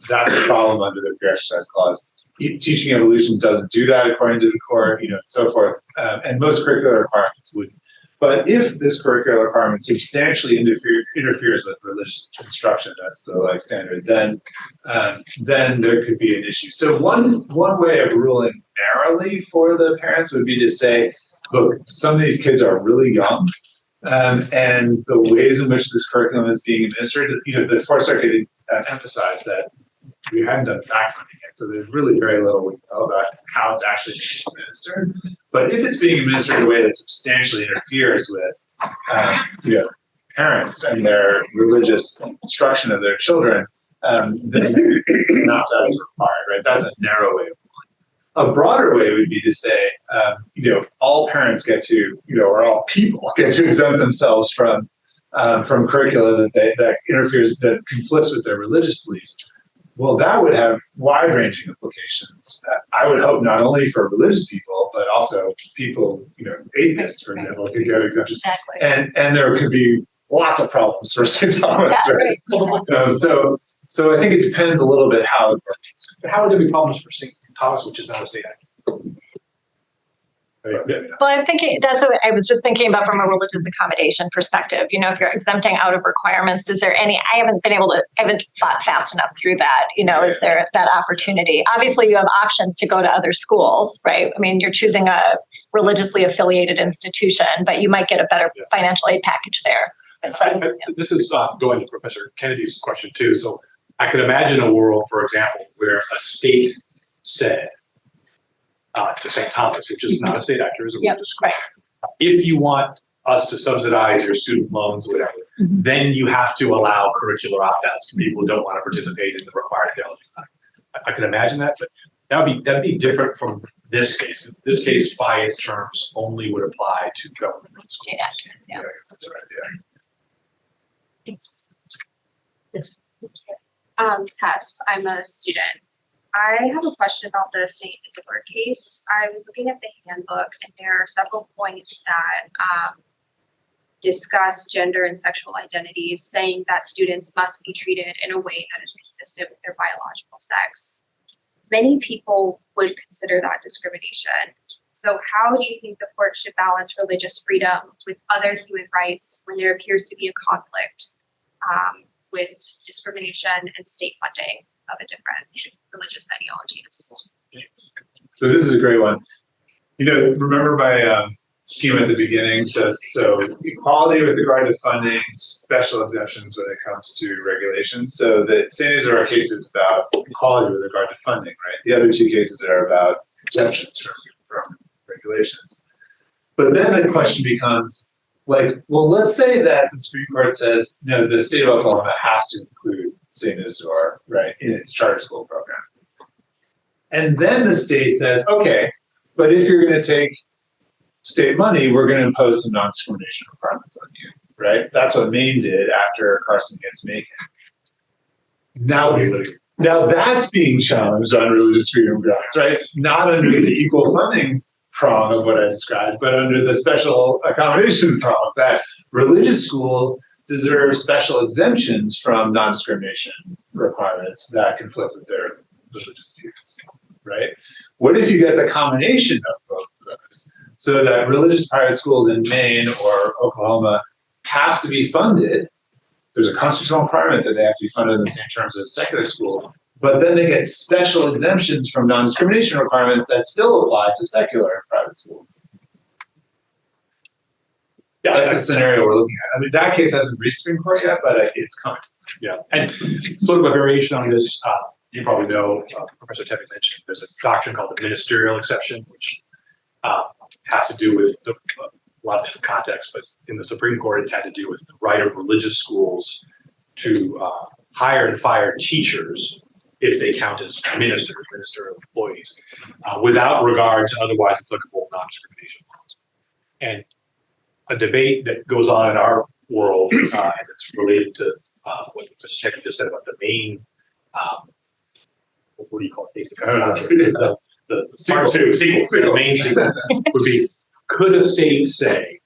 that's a problem under the Free Exercise Clause. Teaching evolution doesn't do that, according to the court, and so forth. And most curricular requirements wouldn't. But if this curricular requirement substantially interferes with religious instruction, that's the standard, then there could be an issue. So one way of ruling narrowly for the parents would be to say, look, some of these kids are really young, and the ways in which this curriculum is being administered, the Fourth Circuit emphasized that we haven't done fact-finding yet, so there's really very little we know about how it's actually being administered. But if it's being administered in a way that substantially interferes with, parents and their religious instruction of their children, then not that is required, right? That's a narrow way of ruling. A broader way would be to say, all parents get to, or all people get to exempt themselves from curricula that interferes, that conflicts with their religious beliefs. Well, that would have wide-ranging implications. I would hope not only for religious people, but also people, atheists, for example, could get exemptions. Exactly. And there could be lots of problems for St. Thomas, right? So I think it depends a little bit how. But how would there be problems for St. Thomas, which is not a state act? Well, I'm thinking that's what I was just thinking about from a religious accommodation perspective. If you're exempting out of requirements, is there any? I haven't thought fast enough through that. Is there that opportunity? Obviously, you have options to go to other schools, right? I mean, you're choosing a religiously affiliated institution, but you might get a better financial aid package there. And so, this is going to Professor Kennedy's question too. So I could imagine a world, for example, where a state said to St. Thomas, which is not a state actor, is a religious school. If you want us to subsidize your student loans, whatever, then you have to allow curricular opt-outs to people who don't want to participate in the required theology. I can imagine that, but that'd be different from this case. This case, by its terms, only would apply to government schools. State actors, yeah. That's right. Yeah. Thanks. Tess, I'm a student. I have a question about the St. Isidore case. I was looking at the handbook, and there are several points that discuss gender and sexual identities, saying that students must be treated in a way that is consistent with their biological sex. Many people would consider that discrimination. So how do you think the court should balance religious freedom with other human rights when there appears to be a conflict with discrimination and state funding of a different religious ideology in school? So this is a great one. Remember my scheme at the beginning. So equality with regard to funding, special exemptions when it comes to regulations. So the St. Isidore case is about equality with regard to funding, right? The other two cases are about exemptions from regulations. But then the question becomes, let's say that the Supreme Court says, no, the state of Oklahoma has to include St. Isidore, right, in its charter school program. And then the state says, okay, but if you're going to take state money, we're going to impose some non-discrimination requirements on you, right? That's what Maine did after Carson against Macon. Now that's being challenged on religious freedom grounds, right? It's not under the equal funding prong of what I described, but under the special accommodation prong, that religious schools deserve special exemptions from non-discrimination requirements that conflict with their religious views, right? What if you get the combination of both of those, so that religious private schools in Maine or Oklahoma have to be funded? There's a constitutional requirement that they have to be funded in the same terms as secular school, but then they get special exemptions from non-discrimination requirements that still apply to secular and private schools. Yeah, that's a scenario we're looking at. I mean, that case hasn't reached Supreme Court yet, but it's coming. Yeah, and sort of a variation on this, you probably know, Professor Tebbe mentioned, there's a doctrine called the ministerial exception, which has to do with a lot of different contexts, but in the Supreme Court, it's had to do with the right of religious schools to hire and fire teachers if they count as ministerial employees, without regard to otherwise applicable non-discrimination laws. And a debate that goes on in our world, and it's related to what Professor Tebbe just said about the main, what do you call it? The sequel, the main sequel would be, could a state say,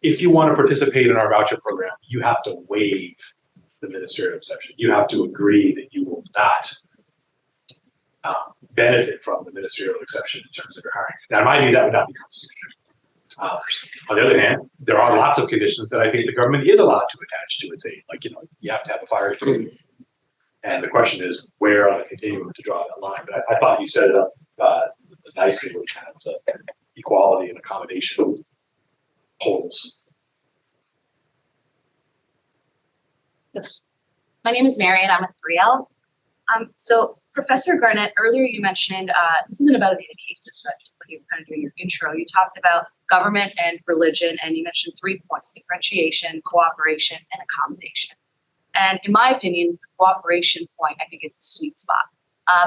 if you want to participate in our voucher program, you have to waive the ministerial exception. You have to agree that you will not benefit from the ministerial exception in terms of your hiring. Now, in my view, that would not be constitutional. On the other hand, there are lots of conditions that I think the government is allowed to attach to its aid. Like, you have to have a fire authority. And the question is where on a continuum to draw that line. But I thought you set it up nicely with kind of the equality and accommodation holes. Yes. My name is Mary, and I'm a 3L. So Professor Garnet, earlier you mentioned, this isn't about any of the cases, but when you were kind of doing your intro, you talked about government and religion, and you mentioned 3 points: differentiation, cooperation, and accommodation. And in my opinion, the cooperation point, I think, is the sweet spot.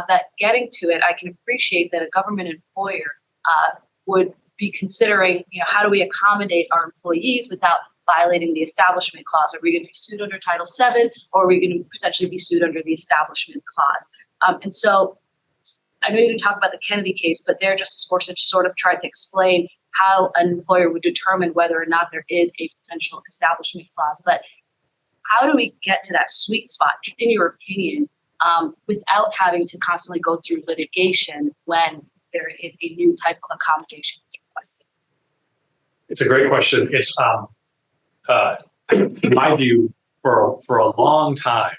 That getting to it, I can appreciate that a government employer would be considering, how do we accommodate our employees without violating the Establishment Clause? Are we going to be sued under Title VII, or are we going to potentially be sued under the Establishment Clause? And so I know you didn't talk about the Kennedy case, but there Justice Gorsuch sort of tried to explain how an employer would determine whether or not there is a potential Establishment Clause. But how do we get to that sweet spot, in your opinion, without having to constantly go through litigation when there is a new type of accommodation requested? It's a great question. It's, in my view, for a long time,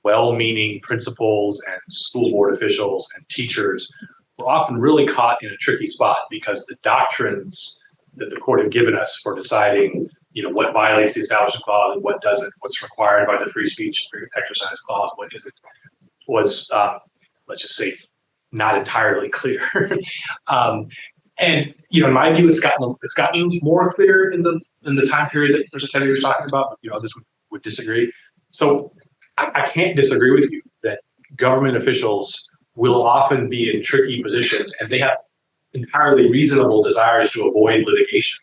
well-meaning principals and school board officials and teachers were often really caught in a tricky spot because the doctrines that the court had given us for deciding, what violates the Establishment Clause and what doesn't, what's required by the Free Speech and Free Exercise Clause, what isn't, was, let's just say, not entirely clear. And in my view, it's gotten more clear in the in the time period that Mr. Tebbe was talking about, but others would disagree. So I can't disagree with you that government officials will often be in tricky positions and they have entirely reasonable desires to avoid litigation,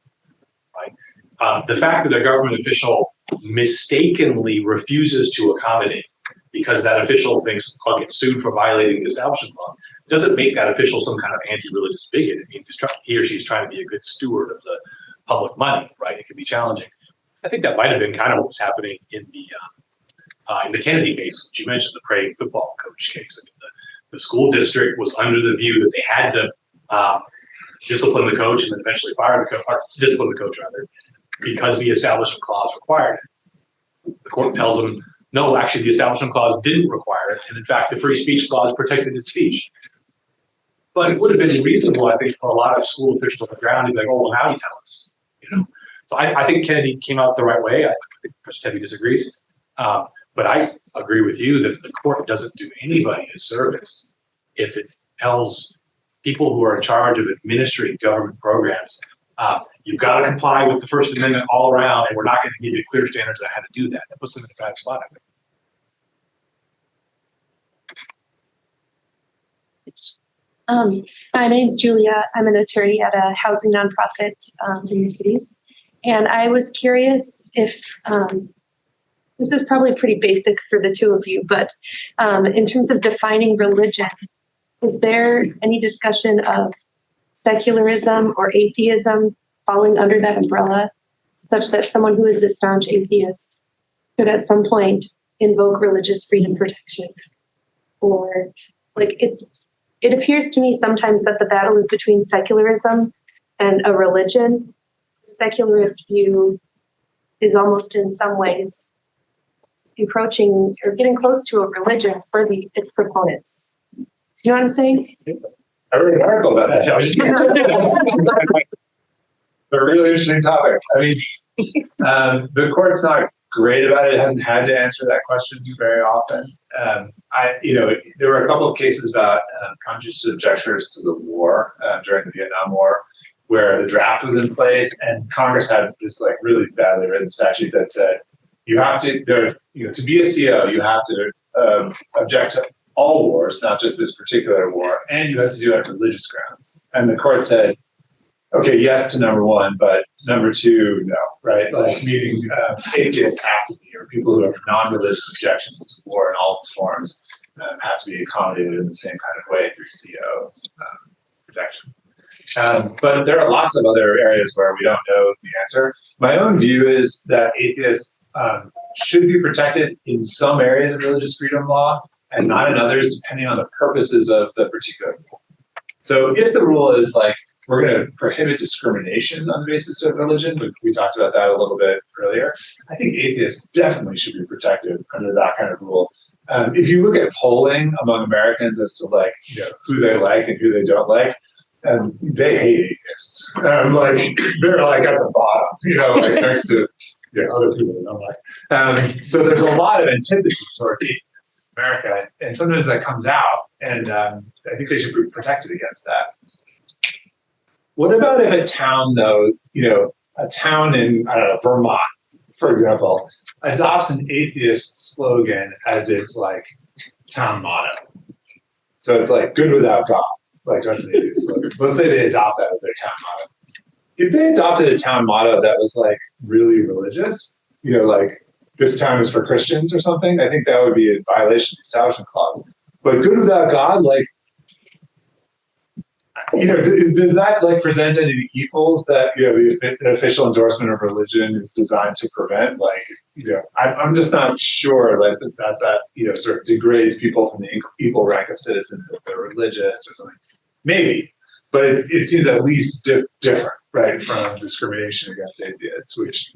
right? The fact that a government official mistakenly refuses to accommodate because that official thinks I'll get sued for violating the Establishment Clause doesn't make that official some kind of anti-religious bigot. It means he or she's trying to be a good steward of the public money, right? It can be challenging. I think that might have been kind of what was happening in the Kennedy case, which you mentioned, the praying football coach case. I mean, the school district was under the view that they had to discipline the coach and then eventually fire the coach, or discipline the coach rather, because the Establishment Clause required it. The court tells them, no, actually the Establishment Clause didn't require it. And in fact, the Free Speech Clause protected his speech. But it would have been reasonable, I think, for a lot of school officials on the ground to be like, oh, well, now you tell us, So I think Kennedy came out the right way. I think Mr. Tebbe disagrees. But I agree with you that the court doesn't do anybody a service if it tells people who are in charge of administering government programs, you've got to comply with the First Amendment all around, and we're not going to give you clear standards on how to do that. That puts them in a bad spot, I think. My name's Julia. I'm an attorney at a housing nonprofit in the cities. And I was curious if, this is probably pretty basic for the two of you, but in terms of defining religion, is there any discussion of secularism or atheism falling under that umbrella, such that someone who is a staunch atheist could at some point invoke religious freedom protection? Or like it appears to me sometimes that the battle is between secularism and a religion. The secularist view is almost in some ways encroaching or getting close to a religion for its proponents. You know what I'm saying? I read an article about that. A really interesting topic. I mean, the court's not great about it. It hasn't had to answer that question very often. There were a couple of cases about conscientious objectors to the war during the Vietnam War, where the draft was in place, and Congress had this really badly written statute that said you have to, to be a CO, you have to object to all wars, not just this particular war, and you have to do it on religious grounds. And the court said, okay, yes to number one, but number two, no, right? Meaning atheists have to be, or people who have non-religious objections to war in all its forms have to be accommodated in the same kind of way through CO protection. But there are lots of other areas where we don't know the answer. My own view is that atheists should be protected in some areas of religious freedom law and not in others, depending on the purposes of the particular rule. So if the rule is we're going to prohibit discrimination on the basis of religion, but we talked about that a little bit earlier, I think atheists definitely should be protected under that kind of rule. If you look at polling among Americans as to who they like and who they don't like, they hate atheists. They're at the bottom, next to other people they don't like. So there's a lot of antipathy toward atheists in America, and sometimes that comes out, and I think they should be protected against that. What about if a town, though, a town in, Vermont, for example, adopts an atheist slogan as its town motto? So it's good without God. That's an atheist slogan. Let's say they adopt that as their town motto. If they adopted a town motto that was really religious, this town is for Christians or something, I think that would be a violation of the Establishment Clause. But good without God, does that present any evils that the official endorsement of religion is designed to prevent? I'm just not sure that sort of degrades people from the equal rank of citizens if they're religious or something. Maybe, but it seems at least different, right, from discrimination against atheists, which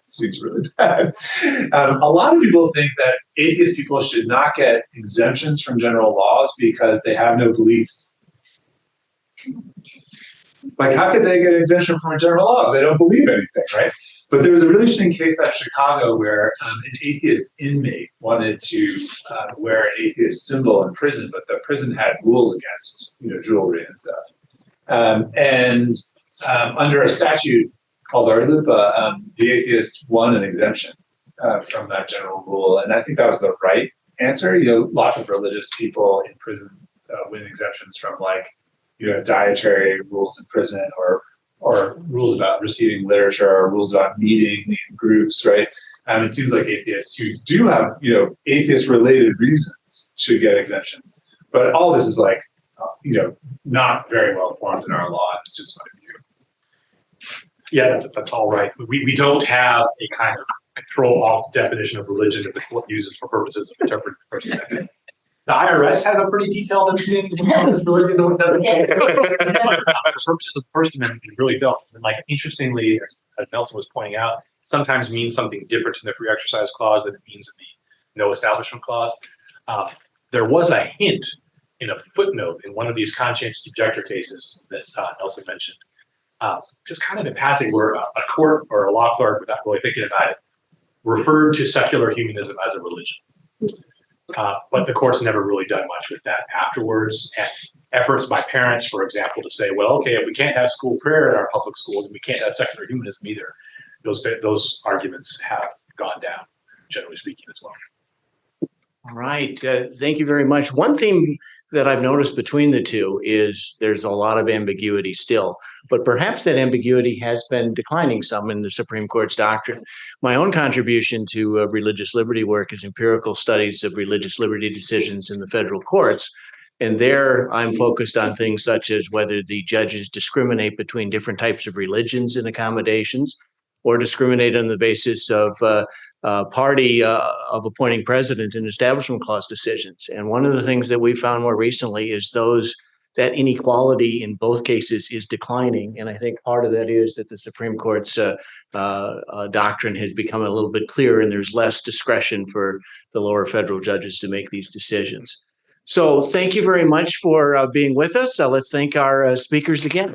seems really bad. A lot of people think that atheist people should not get exemptions from general laws because they have no beliefs. How could they get an exemption from a general law? They don't believe anything, right? But there was a really interesting case out of Chicago where an atheist inmate wanted to wear an atheist symbol in prison, but the prison had rules against, jewelry and stuff. And under a statute called Arlupa, the atheist won an exemption from that general rule, and I think that was the right answer. Lots of religious people in prison win exemptions from dietary rules in prison, or rules about receiving literature, or rules about meeting in groups, right? It seems like atheists who do have atheist-related reasons should get exemptions, but all this is not very well formed in our law. It's just my view. Yeah, that's all right. We don't have a kind of control-alt definition of religion that the court uses for purposes of interpreting the First Amendment. The IRS has a pretty detailed understanding of what religion and what doesn't. For the purposes of the First Amendment, we really don't. And interestingly, as Nelson was pointing out, sometimes means something different in the free exercise clause than it means in the no establishment clause. There was a hint in a footnote in one of these conscientious objector cases that Nelson mentioned, just kind of in passing, where a court or a law clerk, without really thinking about it, referred to secular humanism as a religion. But the court's never really done much with that afterwards. And efforts by parents, for example, to say, well, okay, if we can't have school prayer in our public schools, then we can't have secular humanism either. Those arguments have gone down, generally speaking, as well. All right. Thank you very much. One theme that I've noticed between the two is there's a lot of ambiguity still, but perhaps that ambiguity has been declining some in the Supreme Court's doctrine. My own contribution to religious liberty work is empirical studies of religious liberty decisions in the federal courts. And there I'm focused on things such as whether the judges discriminate between different types of religions in accommodations, or discriminate on the basis of party of appointing president in establishment clause decisions. And one of the things that we found more recently is that inequality in both cases is declining. And I think part of that is that the Supreme Court's doctrine has become a little bit clearer, and there's less discretion for the lower federal judges to make these decisions. So thank you very much for being with us. Let's thank our speakers again.